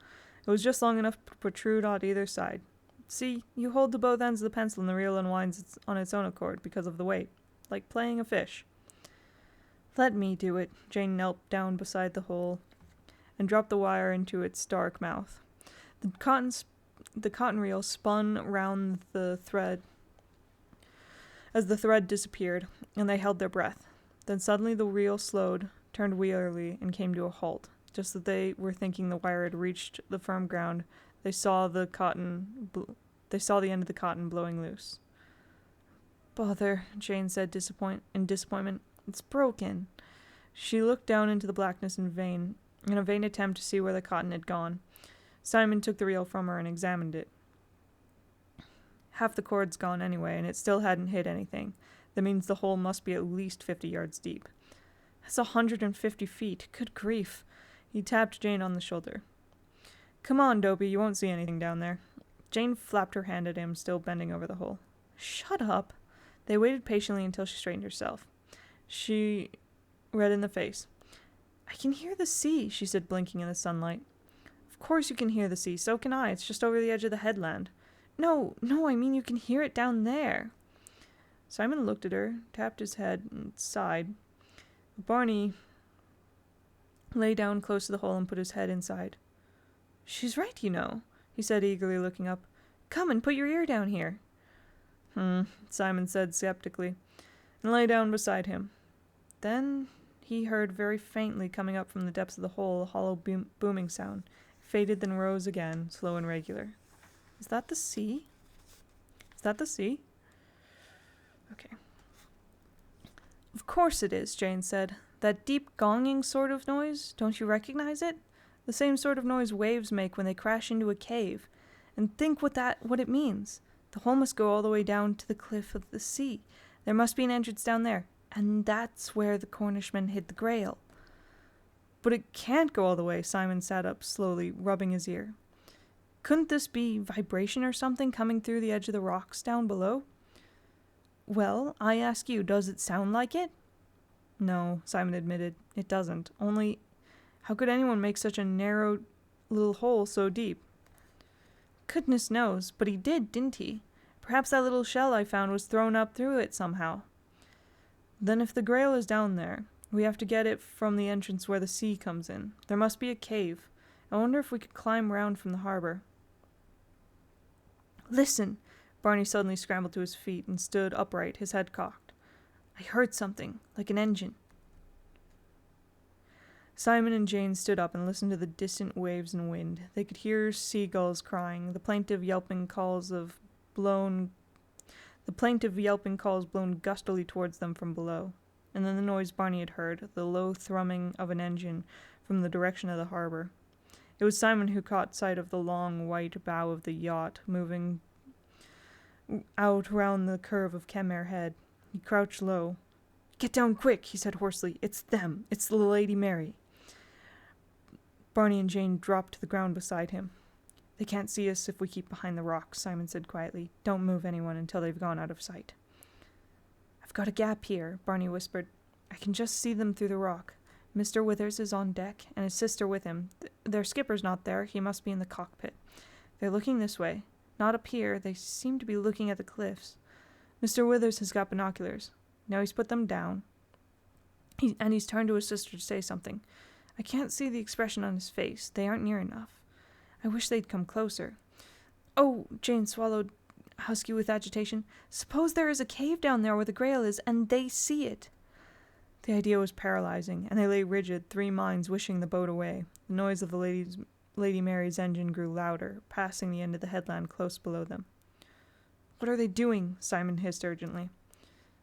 [SPEAKER 1] It was just long enough to protrude on either side. See, you hold to both ends of the pencil and the reel unwinds on its own accord because of the weight, like playing a fish. Let me do it. Jane knelt down beside the hole and dropped the wire into its dark mouth. The cotton reel spun round the thread as the thread disappeared, and they held their breath. Then suddenly the reel slowed, turned wearily, and came to a halt. Just as they were thinking the wire had reached the firm ground, they saw the end of the cotton blowing loose. Bother, Jane said in disappointment. It's broken. She looked down into the blackness in a vain attempt to see where the cotton had gone. Simon took the reel from her and examined it. Half the cord's gone anyway, and it still hadn't hit anything. That means the hole must be at least 50 yards deep. That's 150 feet. Good grief. He tapped Jane on the shoulder. Come on, Dopey, you won't see anything down there. Jane flapped her hand at him, still bending over the hole. Shut up. They waited patiently until she straightened herself. She red in the face. I can hear the sea, she said, blinking in the sunlight. Of course you can hear the sea, so can I. It's just over the edge of the headland. No, I mean you can hear it down there. Simon looked at her, tapped his head, and sighed. Barney lay down close to the hole and put his head inside. She's right, you know, he said, eagerly looking up. Come and put your ear down here. Simon said skeptically, and lay down beside him. Then he heard very faintly coming up from the depths of the hole a hollow booming sound. It faded, then rose again, slow and regular. Is that the sea? Okay. Of course it is, Jane said. That deep gonging sort of noise, don't you recognize it? The same sort of noise waves make when they crash into a cave. And think what it means. The hole must go all the way down to the cliff of the sea. There must be an entrance down there. And that's where the Cornishman hid the Grail. But it can't go all the way, Simon sat up slowly, rubbing his ear. Couldn't this be vibration or something coming through the edge of the rocks down below? Well, I ask you, does it sound like it? No, Simon admitted, it doesn't. Only, how could anyone make such a narrow little hole so deep? Goodness knows, but he did, didn't he? Perhaps that little shell I found was thrown up through it somehow. Then if the Grail is down there, we have to get it from the entrance where the sea comes in. There must be a cave. I wonder if we could climb round from the harbor. Listen! Barney suddenly scrambled to his feet and stood upright, his head cocked. I heard something, like an engine. Simon and Jane stood up and listened to the distant waves and wind. They could hear seagulls crying, the plaintive yelping calls blown gustily towards them from below, and then the noise Barney had heard, the low thrumming of an engine from the direction of the harbor. It was Simon who caught sight of the long white bow of the yacht moving out round the curve of Kenmare Head. He crouched low. Get down quick, he said hoarsely. It's them. It's the Lady Mary. Barney and Jane dropped to the ground beside him. They can't see us if we keep behind the rocks, Simon said quietly. Don't move anyone until they've gone out of sight. I've got a gap here, Barney whispered. I can just see them through the rock. Mr. Withers is on deck, and his sister with him. Their skipper's not there. He must be in the cockpit. They're looking this way. Not up here. They seem to be looking at the cliffs. Mr. Withers has got binoculars. Now he's put them down. He's turned to his sister to say something. I can't see the expression on his face. They aren't near enough. I wish they'd come closer. Oh, Jane swallowed, husky with agitation. Suppose there is a cave down there where the Grail is, and they see it. The idea was paralyzing, and they lay rigid, 3 minds wishing the boat away. The noise of the Lady Mary's engine grew louder, passing the end of the headland close below them. What are they doing? Simon hissed urgently.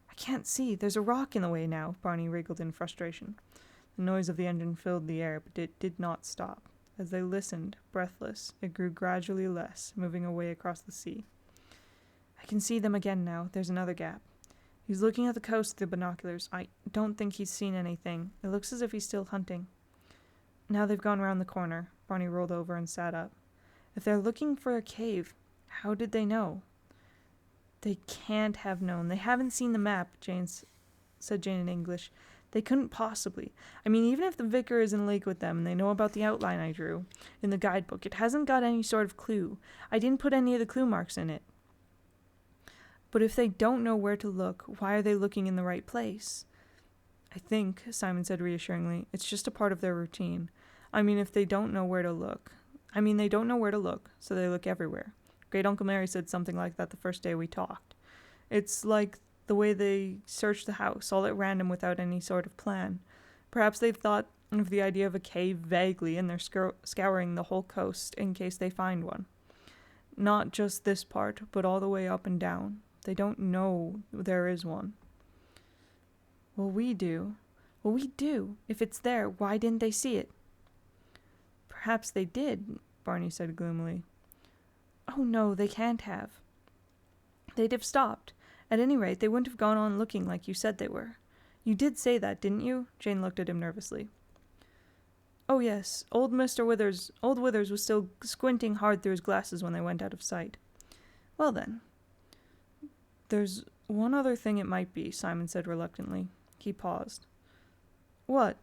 [SPEAKER 1] I can't see. There's a rock in the way now, Barney wriggled in frustration. The noise of the engine filled the air, but it did not stop. As they listened, breathless, it grew gradually less, moving away across the sea. I can see them again now. There's another gap. He's looking at the coast through the binoculars. I don't think he's seen anything. It looks as if he's still hunting. Now they've gone round the corner. Barney rolled over and sat up. If they're looking for a cave, how did they know? They can't have known. They haven't seen the map, said Jane in English. They couldn't possibly. I mean, even if the vicar is in league with them and they know about the outline I drew in the guidebook, it hasn't got any sort of clue. I didn't put any of the clue marks in it. But if they don't know where to look, why are they looking in the right place? I think, Simon said reassuringly, it's just a part of their routine. I mean, if they don't know where to look. They don't know where to look, so they look everywhere. Great Uncle Mary said something like that the first day we talked. It's like the way they search the house, all at random without any sort of plan. Perhaps they've thought of the idea of a cave vaguely, and they're scouring the whole coast in case they find one. Not just this part, but all the way up and down. They don't know there is one. Well, we do. If it's there, why didn't they see it? Perhaps they did, Barney said gloomily. Oh no, they can't have. They'd have stopped. At any rate, they wouldn't have gone on looking like you said they were. You did say that, didn't you? Jane looked at him nervously. Oh yes, old Withers was still squinting hard through his glasses when they went out of sight. Well then. There's one other thing it might be, Simon said reluctantly. He paused. What?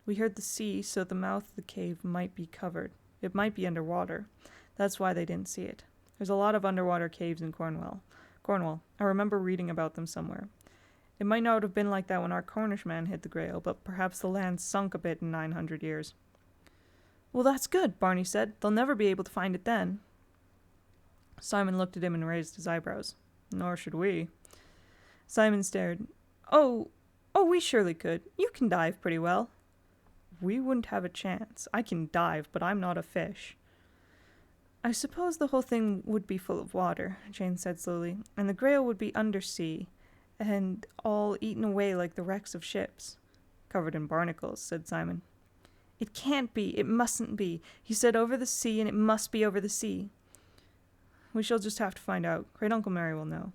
[SPEAKER 1] We heard the sea, so the mouth of the cave might be covered. It might be underwater. That's why they didn't see it. There's a lot of underwater caves in Cornwall. I remember reading about them somewhere. It might not have been like that when our Cornish man hid the Grail, but perhaps the land sunk a bit in 900 years. Well, that's good, Barney said. They'll never be able to find it then. Simon looked at him and raised his eyebrows. Nor should we. Simon stared. Oh, we surely could. You can dive pretty well. We wouldn't have a chance. I can dive, but I'm not a fish. I suppose the whole thing would be full of water, Jane said slowly, and the Grail would be undersea, and all eaten away like the wrecks of ships. Covered in barnacles, said Simon. It can't be. It mustn't be. He said over the sea, and it must be over the sea. We shall just have to find out. Great Uncle Mary will know.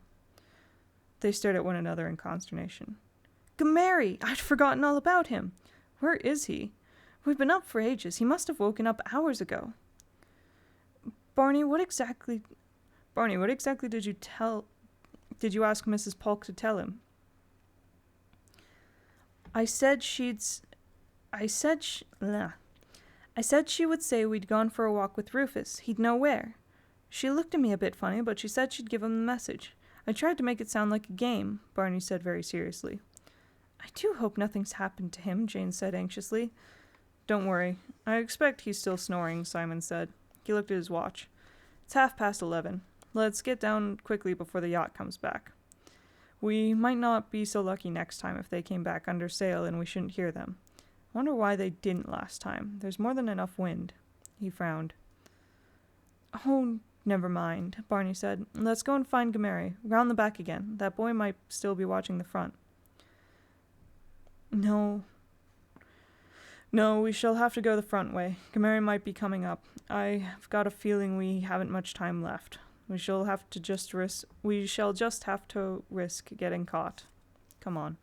[SPEAKER 1] They stared at one another in consternation. Gmary! I'd forgotten all about him. Where is he? We've been up for ages. He must have woken up hours ago. Barney, what exactly did you ask Mrs. Polk to tell him? I said she would say we'd gone for a walk with Rufus. He'd know where. She looked at me a bit funny, but she said she'd give him the message. I tried to make it sound like a game, Barney said very seriously. I do hope nothing's happened to him, Jane said anxiously. Don't worry. I expect he's still snoring, Simon said. He looked at his watch. It's 11:30. Let's get down quickly before the yacht comes back. We might not be so lucky next time if they came back under sail and we shouldn't hear them. I wonder why they didn't last time. There's more than enough wind. He frowned. Oh, never mind, Barney said. Let's go and find Gmary. Round the back again. That boy might still be watching the front. No, we shall have to go the front way. Gmary might be coming up. I've got a feeling we haven't much time left. We shall just have to risk getting caught. Come on.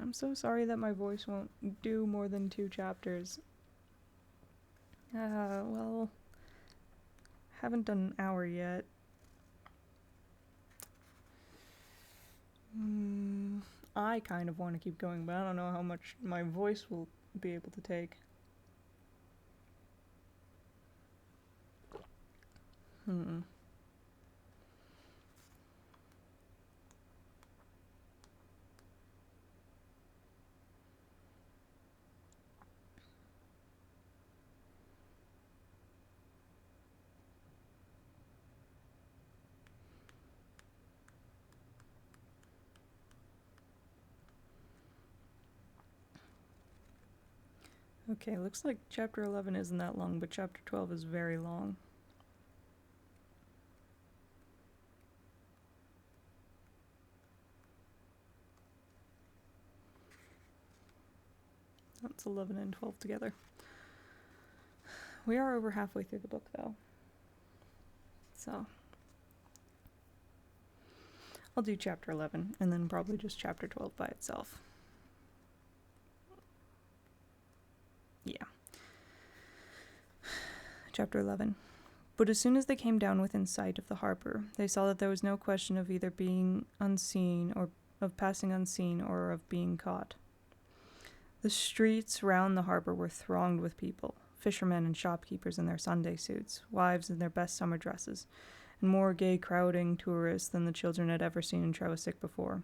[SPEAKER 1] I'm so sorry that my voice won't do more than 2 chapters. Haven't done an hour yet. I kind of want to keep going, but I don't know how much my voice will be able to take. Okay, looks like chapter 11 isn't that long, but chapter 12 is very long. That's 11 and 12 together. We are over halfway through the book, though. So, I'll do chapter 11, and then probably just chapter 12 by itself. Yeah. Chapter 11. But as soon as they came down within sight of the harbor, they saw that there was no question of either being unseen, or of passing unseen, or of being caught. The streets round the harbor were thronged with people, fishermen and shopkeepers in their Sunday suits, wives in their best summer dresses, and more gay crowding tourists than the children had ever seen in Trevisick before.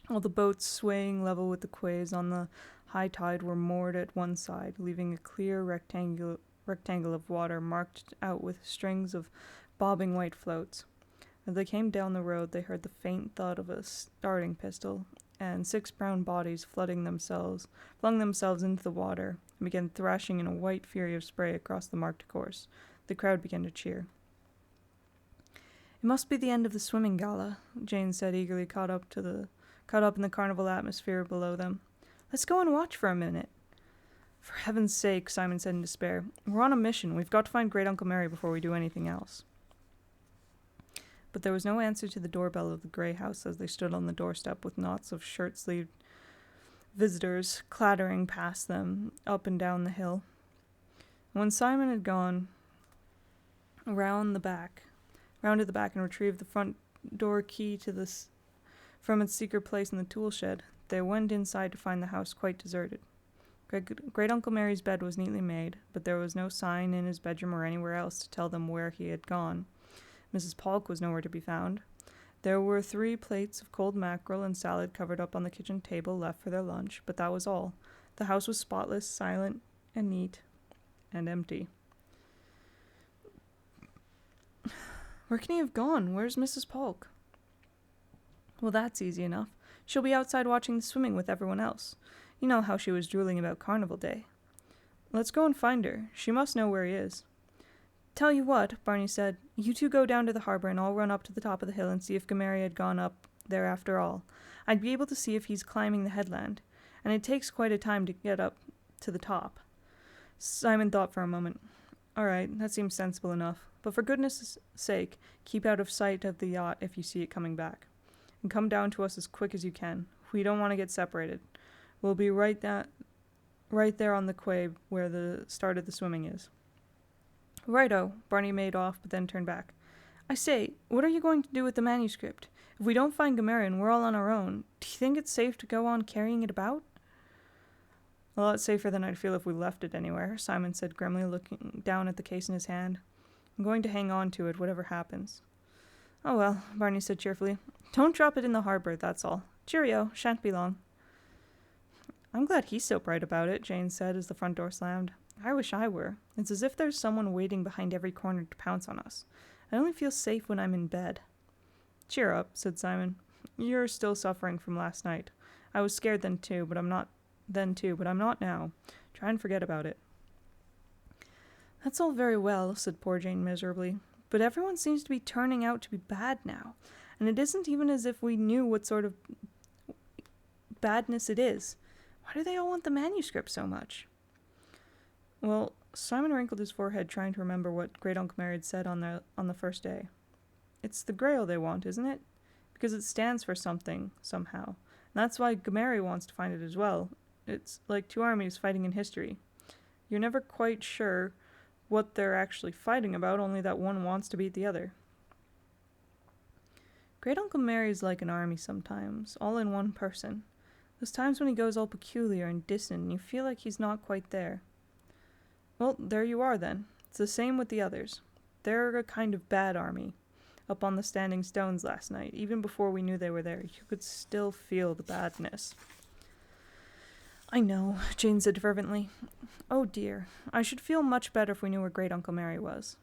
[SPEAKER 1] All the boats swaying level with the quays on the high tide were moored at one side, leaving a clear rectangle of water marked out with strings of bobbing white floats. As they came down the road, they heard the faint thud of a starting pistol, and 6 brown bodies flung themselves into the water and began thrashing in a white fury of spray across the marked course. The crowd began to cheer. "It must be the end of the swimming gala," Jane said, eagerly caught up in the carnival atmosphere below them. "Let's go and watch for a minute." "For heaven's sake," Simon said in despair. "We're on a mission. We've got to find Great Uncle Mary before we do anything else." But there was no answer to the doorbell of the grey house as they stood on the doorstep with knots of shirt-sleeved visitors clattering past them up and down the hill. When Simon had gone round to the back and retrieved the front door key from its secret place in the tool shed, they went inside to find the house quite deserted. Great Uncle Mary's bed was neatly made, but there was no sign in his bedroom or anywhere else to tell them where he had gone. Mrs. Polk was nowhere to be found. There were 3 plates of cold mackerel and salad covered up on the kitchen table left for their lunch, but that was all. The house was spotless, silent, and neat, and empty. "Where can he have gone? Where's Mrs. Polk?" "Well, that's easy enough. She'll be outside watching the swimming with everyone else. You know how she was drooling about Carnival Day." "Let's go and find her. She must know where he is." "Tell you what," Barney said, "you 2 go down to the harbor and I'll run up to the top of the hill and see if Gameri had gone up there after all. I'd be able to see if he's climbing the headland, and it takes quite a time to get up to the top." Simon thought for a moment. "All right, that seems sensible enough, but for goodness' sake, keep out of sight of the yacht if you see it coming back. And come down to us as quick as you can. We don't want to get separated. We'll be right there on the quay where the start of the swimming is." "Righto," Barney made off, but then turned back. "I say, what are you going to do with the manuscript? If we don't find Gamerian, we're all on our own. Do you think it's safe to go on carrying it about?" "A lot safer than I'd feel if we left it anywhere," Simon said grimly, looking down at the case in his hand. "I'm going to hang on to it, whatever happens." "Oh well," Barney said cheerfully. "Don't drop it in the harbor, that's all. Cheerio, shan't be long." "I'm glad he's so bright about it," Jane said as the front door slammed. "I wish I were. It's as if there's someone waiting behind every corner to pounce on us. I only feel safe when I'm in bed." "Cheer up," said Simon. "You're still suffering from last night. I was scared then too, but I'm not now. Try and forget about it." "That's all very well," said poor Jane miserably, "but everyone seems to be turning out to be bad now, and it isn't even as if we knew what sort of badness it is. Why do they all want the manuscript so much?" "Well," Simon wrinkled his forehead, trying to remember what Great Uncle Mary had said on the first day. "It's the Grail they want, isn't it? Because it stands for something, somehow. And that's why Gameri wants to find it as well. It's like 2 armies fighting in history. You're never quite sure what they're actually fighting about, only that one wants to beat the other." "Great Uncle Mary's like an army sometimes, all in one person. Those times when he goes all peculiar and distant and you feel like he's not quite there." "Well, there you are then. It's the same with the others. They're a kind of bad army. Up on the standing stones last night, even before we knew they were there, you could still feel the badness." "I know," Jane said fervently. "Oh dear, I should feel much better if we knew where Great Uncle Mary was."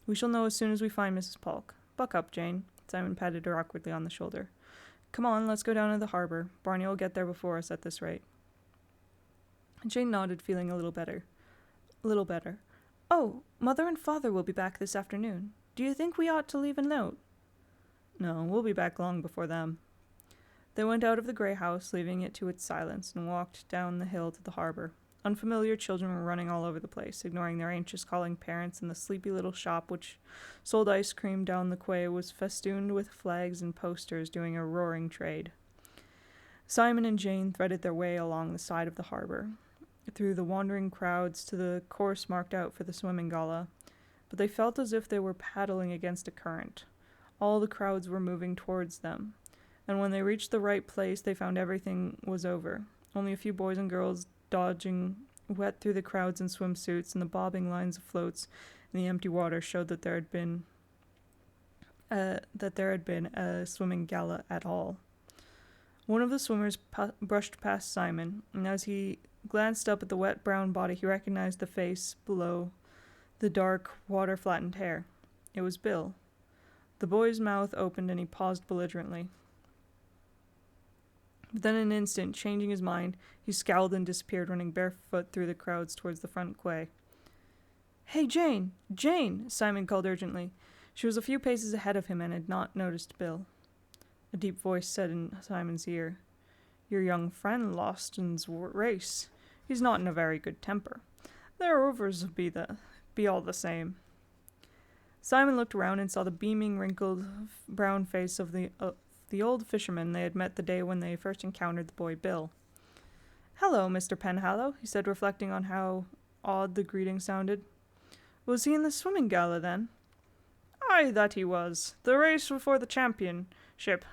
[SPEAKER 1] "We shall know as soon as we find Mrs. Polk. Buck up, Jane." Simon patted her awkwardly on the shoulder. "Come on, let's go down to the harbor. Barney will get there before us at this rate." Jane nodded, feeling a little better. A little better. Oh, Mother and Father will be back this afternoon. Do you think we ought to leave a note? No, we'll be back long before them. They went out of the grey house, leaving it to its silence, and walked down the hill to the harbour. Unfamiliar children were running all over the place, ignoring their anxious calling parents, and the sleepy little shop which sold ice cream down the quay was festooned with flags and posters doing a roaring trade. Simon and Jane threaded their way along the side of the harbour, through the wandering crowds to the course marked out for the swimming gala, but they felt as if they were paddling against a current. All the crowds were moving towards them, and when they reached the right place they found everything was over. Only a few boys and girls dodging wet through the crowds in swimsuits, and the bobbing lines of floats in the empty water showed that there had been a swimming gala at all. One of the swimmers brushed past Simon, and as he glanced up at the wet brown body, he recognized the face below the dark, water-flattened hair. It was Bill. The boy's mouth opened and he paused belligerently. But then in an instant, changing his mind, he scowled and disappeared, running barefoot through the crowds towards the front quay. "Hey, Jane! Jane!" Simon called urgently. She was a few paces ahead of him and had not noticed Bill. A deep voice said in Simon's ear, "Your young friend lost in's race. He's not in a very good temper. Their overs be all the same." Simon looked around and saw the beaming, wrinkled, brown face of the old fisherman they had met the day when they first encountered the boy Bill. "Hello, Mr. Penhallow," he said, reflecting on how odd the greeting sounded. "Was he in the swimming gala, then?" "Aye, that he was. The race for the championship.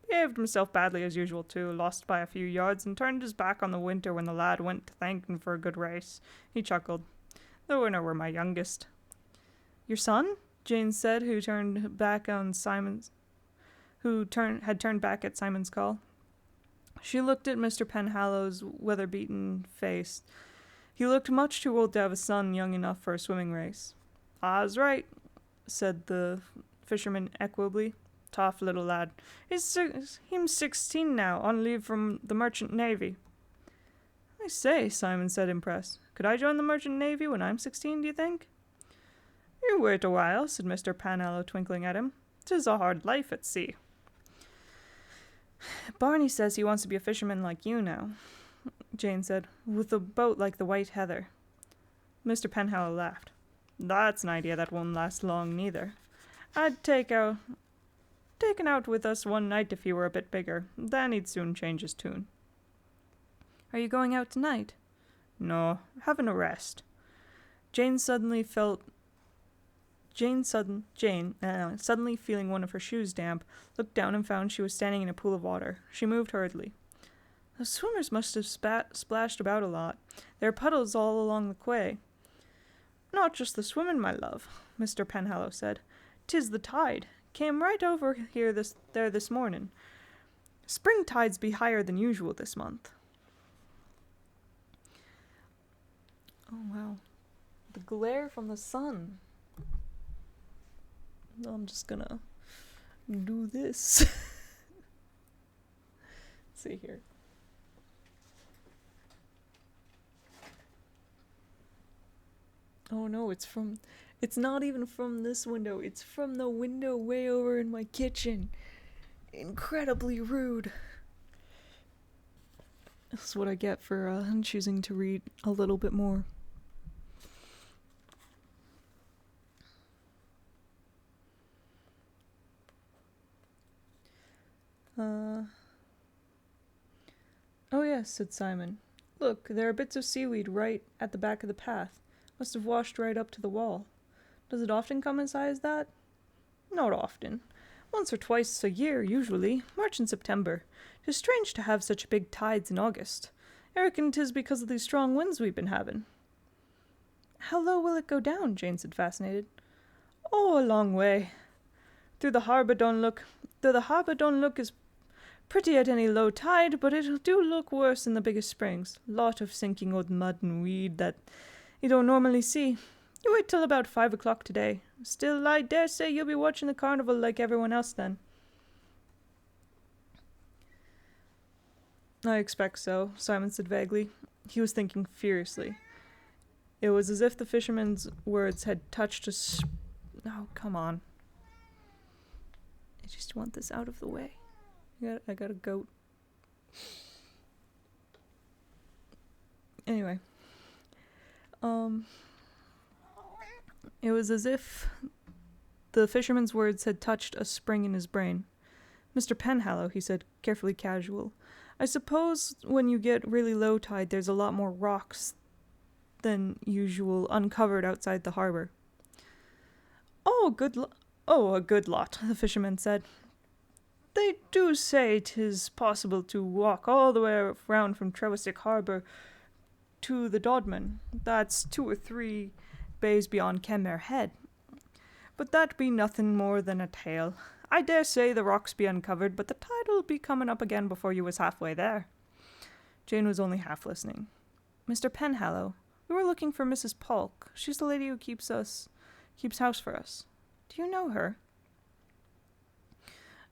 [SPEAKER 1] Behaved himself badly as usual, too, lost by a few yards, and turned his back on the winter when the lad went to thank him for a good race." He chuckled. "The winner were my youngest." "Your son?" Jane said, who had turned back at Simon's call. She looked at Mr. Penhallow's weather-beaten face. He looked much too old to have a son young enough for a swimming race. "Ah's right," said the fisherman equably. "Tough little lad. He's 16 now, on leave from the Merchant Navy." "I say," Simon said, impressed. "Could I join the Merchant Navy when I'm 16, do you think?" "You wait a while," said Mr. Penhallow, twinkling at him. "'Tis a hard life at sea." "Barney says he wants to be a fisherman like you now," Jane said, "with a boat like the White Heather." Mr. Penhallow laughed. "That's an idea that won't last long, neither. I'd taken out with us one night if he were a bit bigger. Then he'd soon change his tune." "Are you going out tonight?" "No, having a rest." Jane, suddenly feeling one of her shoes damp, looked down and found she was standing in a pool of water. She moved hurriedly. "The swimmers must have splashed about a lot. There are puddles all along the quay." "Not just the swimming, my love," Mr. Penhallow said. "'Tis the tide. Came right over here this morning. Spring tides be higher than usual this month." Oh, wow. The glare from the sun. I'm just gonna do this. Let's see here. Oh no, it's not even from this window. It's from the window way over in my kitchen. Incredibly rude. That's what I get for choosing to read a little bit more. "Oh yes," said Simon. "Look, there are bits of seaweed right at the back of the path. Must have washed right up to the wall. Does it often come as high as that?" "Not often. Once or twice a year, usually. March and September. 'Tis strange to have such big tides in August. I reckon 'tis because of these strong winds we've been having." "How low will it go down?" Jane said, fascinated. "Oh, a long way. Through the harbour don't look as pretty at any low tide, but it do look worse in the biggest springs. Lot of sinking old mud and weed that you don't normally see. You wait till about 5 o'clock today. Still, I dare say you'll be watching the carnival like everyone else then." "I expect so," Simon said vaguely. He was thinking furiously. It was as if the fisherman's words had touched Oh, come on. I just want this out of the way. I got a goat. Anyway. It was as if the fisherman's words had touched a spring in his brain. Mr. Penhallow, he said, carefully casual. I suppose when you get really low tide, there's a lot more rocks than usual uncovered outside the harbor. A good lot, the fisherman said. They do say 'tis possible to walk all the way round from Trevisick Harbour to the Dodman. That's 2 or 3 bays beyond Kenmare Head. But that be nothing more than a tale. I dare say the rocks be uncovered, but the tide'll be coming up again before you was halfway there. Jane was only half listening. Mr. Penhallow, we were looking for Mrs. Polk. She's the lady who keeps house for us. Do you know her?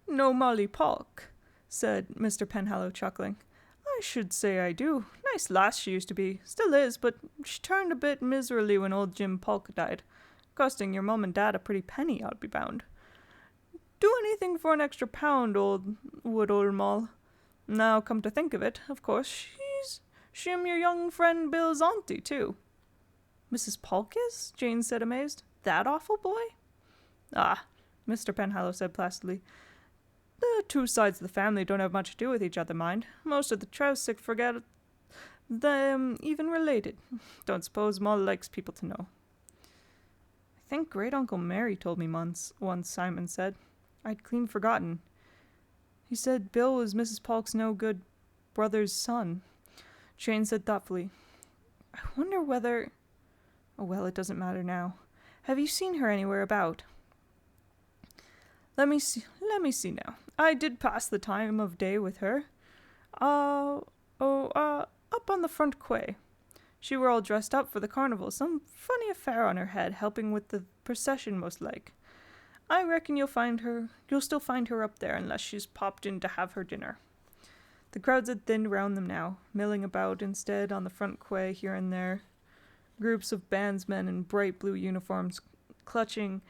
[SPEAKER 1] No, Molly Polk, said Mr. Penhallow, chuckling. I should say I do. Nice lass she used to be. Still is, but she turned a bit miserly when old Jim Polk died. Costing your mum and dad a pretty penny, I'll be bound. Do anything for an extra £1, old Moll. Now, come to think of it, of course, she's your young friend Bill's auntie, too. Mrs. Polk is? Jane said, amazed. That awful boy? Ah, Mr. Penhallow said placidly. The 2 sides of the family don't have much to do with each other, mind. Most of the Trevisick forget them even related. Don't suppose Moll likes people to know. I think Great-Uncle Mary told me once, Simon said. I'd clean forgotten. He said Bill was Mrs. Polk's no-good brother's son. Jane said thoughtfully, I wonder whether... Oh, well, it doesn't matter now. Have you seen her anywhere about? Let me see now. I did pass the time of day with her. Up on the front quay. She were all dressed up for the carnival, some funny affair on her head, helping with the procession most like. I reckon you'll still find her up there unless she's popped in to have her dinner. The crowds had thinned round them now, milling about instead on the front quay here and there. Groups of bandsmen in bright blue uniforms, clutching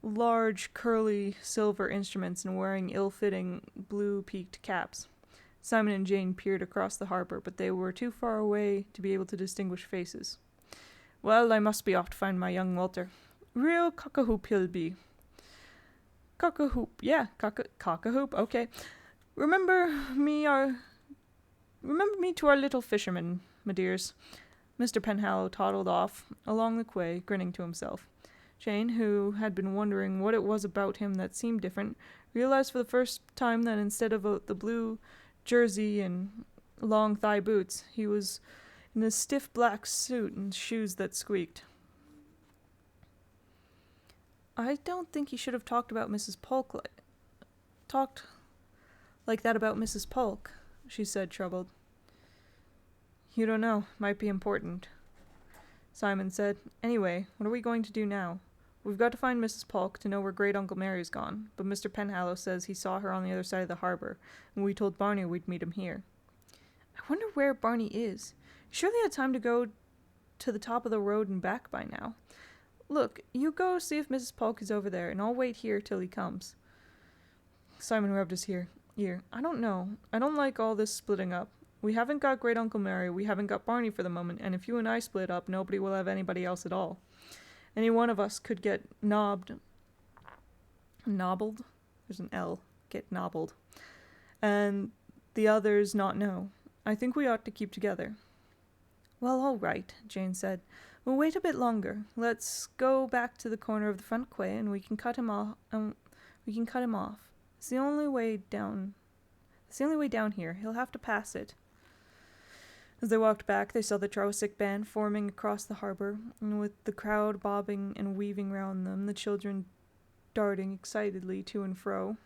[SPEAKER 1] large curly silver instruments and wearing ill-fitting blue-peaked caps. Simon and Jane peered across the harbour, but they were too far away to be able to distinguish faces. Well, I must be off to find my young Walter. Real cock-a-hoop he'll be. Cock-a-hoop, yeah, cock-a-hoop, okay. Remember me to our little fisherman, my dears. Mr. Penhallow toddled off along the quay, grinning to himself. Jane, who had been wondering what it was about him that seemed different, realized for the first time that instead of the blue jersey and long thigh boots, he was in a stiff black suit and shoes that squeaked. I don't think he should have talked like that about Mrs. Polk, she said, troubled. You don't know. Might be important. Simon said, Anyway, what are we going to do now? We've got to find Mrs. Polk to know where Great-Uncle Mary's gone, but Mr. Penhallow says he saw her on the other side of the harbour, and we told Barney we'd meet him here. I wonder where Barney is. He surely had time to go to the top of the road and back by now. Look, you go see if Mrs. Polk is over there, and I'll wait here till he comes. Simon rubbed his ear. I don't know. I don't like all this splitting up. We haven't got Great-Uncle Mary, we haven't got Barney for the moment, and if you and I split up, nobody will have anybody else at all. Any one of us could get nobbled? There's an L. Get nobbled. And the others not know. I think we ought to keep together. Well, all right, Jane said. We'll wait a bit longer. Let's go back to the corner of the front quay, and we can cut him off. It's the only way down. It's the only way down here. He'll have to pass it. As they walked back, they saw the Trevisick band forming across the harbour, and with the crowd bobbing and weaving round them, the children darting excitedly to and fro.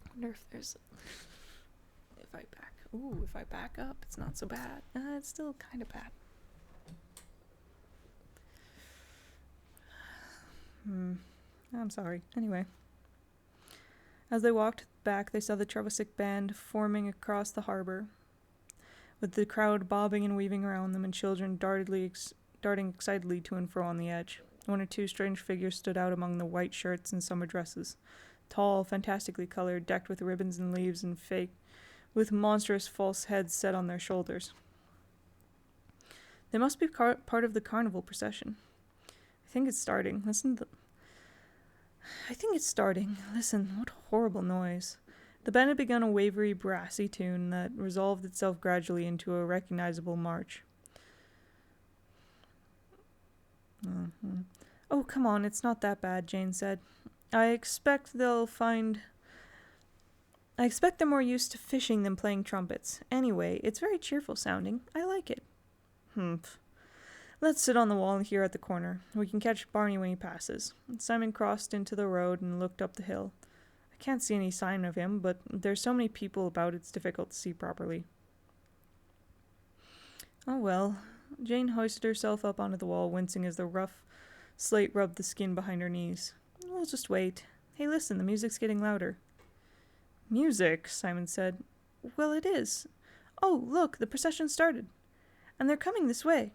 [SPEAKER 1] I wonder if there's... If I back up, it's not so bad. It's still kind of bad. I'm sorry. Anyway. As they walked back, they saw the Trevisick band forming across the harbour. with the crowd bobbing and weaving around them and children darting excitedly to and fro on the edge. One or two strange figures stood out among the white shirts and summer dresses, tall, fantastically colored, decked with ribbons and leaves and fake, with monstrous false heads set on their shoulders. They must be part of the carnival procession. I think it's starting. I think it's starting. Listen, what horrible noise. The band had begun a wavery, brassy tune that resolved itself gradually into a recognizable march. Oh, come on, it's not that bad, Jane said. I expect they're more used to fishing than playing trumpets. Anyway, it's very cheerful sounding. I like it. Humph. Let's sit on the wall here at the corner. We can catch Barney when he passes. Simon crossed into the road and looked up the hill. I can't see any sign of him, but there's so many people about it's difficult to see properly. Oh well. Jane hoisted herself up onto the wall, wincing as the rough slate rubbed the skin behind her knees. We'll just wait. Hey, listen, the music's getting louder. Music, Simon said. Well, it is. Oh, look, the procession started. And they're coming this way.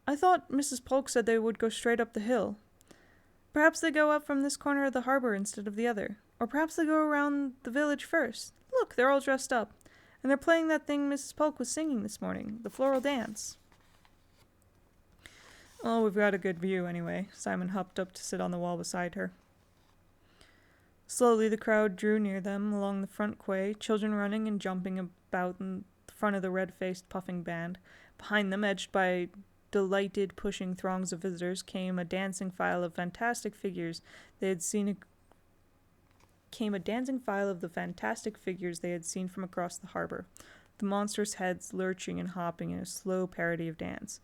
[SPEAKER 1] I thought Mrs. Polk said they would go straight up the hill. Perhaps they go up from this corner of the harbor instead of the other. Or perhaps they go around the village first. Look, they're all dressed up. And they're playing that thing Mrs. Polk was singing this morning, the floral dance. Oh, we've got a good view anyway. Simon hopped up to sit on the wall beside her. Slowly the crowd drew near them along the front quay, children running and jumping about in front of the red-faced puffing band. Behind them, edged by delighted pushing throngs of visitors, came a dancing file of the fantastic figures they had seen from across the harbor, the monstrous heads lurching and hopping in a slow parody of dance,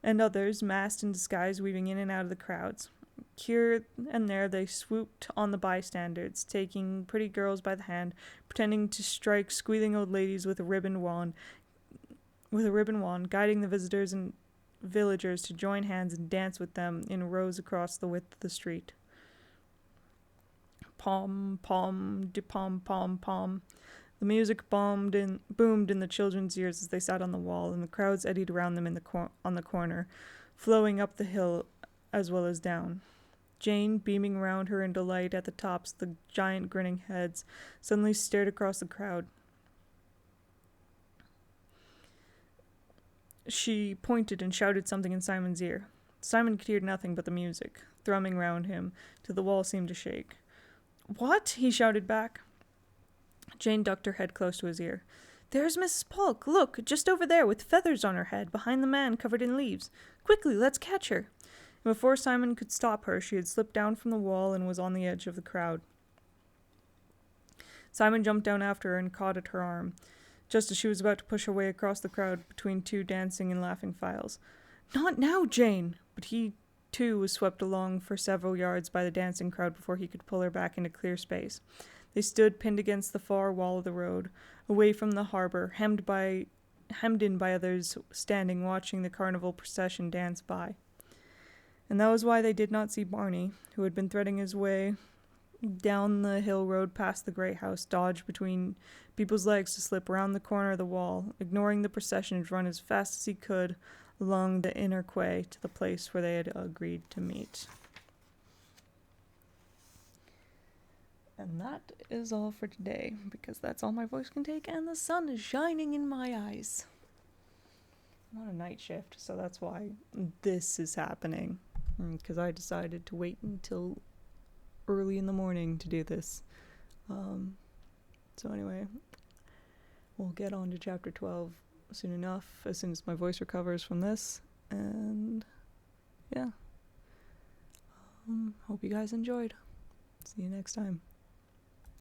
[SPEAKER 1] and others, masked in disguise, weaving in and out of the crowds. Here and there they swooped on the bystanders, taking pretty girls by the hand, pretending to strike squealing old ladies with a ribbon wand, guiding the visitors and villagers to join hands and dance with them in rows across the width of the street. Pom, pom, de pom, pom, pom. The music boomed in the children's ears as they sat on the wall, and the crowds eddied around them on the corner, flowing up the hill as well as down. Jane, beaming around her in delight at the tops of the giant grinning heads, suddenly stared across the crowd. She pointed and shouted something in Simon's ear. Simon could hear nothing but the music, thrumming round him, till the wall seemed to shake. What? He shouted back. Jane ducked her head close to his ear. There's Mrs. Polk. Look, just over there, with feathers on her head, behind the man covered in leaves. Quickly, let's catch her. And before Simon could stop her, she had slipped down from the wall and was on the edge of the crowd. Simon jumped down after her and caught at her arm, just as she was about to push her way across the crowd between two dancing and laughing files. Not now, Jane! But he, too, was swept along for several yards by the dancing crowd before he could pull her back into clear space. They stood pinned against the far wall of the road, away from the harbor, hemmed in by others standing watching the carnival procession dance by. And that was why they did not see Barney, who had been threading his way down the hill road past the great house, dodge between people's legs to slip around the corner of the wall, ignoring the procession and run as fast as he could along the inner quay to the place where they had agreed to meet. And that is all for today, because that's all my voice can take, and the sun is shining in my eyes. I'm on a night shift, so that's why this is happening, because I decided to wait until early in the morning to do this. So anyway, we'll get on to chapter 12 soon enough, as soon as my voice recovers from this, and yeah. Hope you guys enjoyed. See you next time.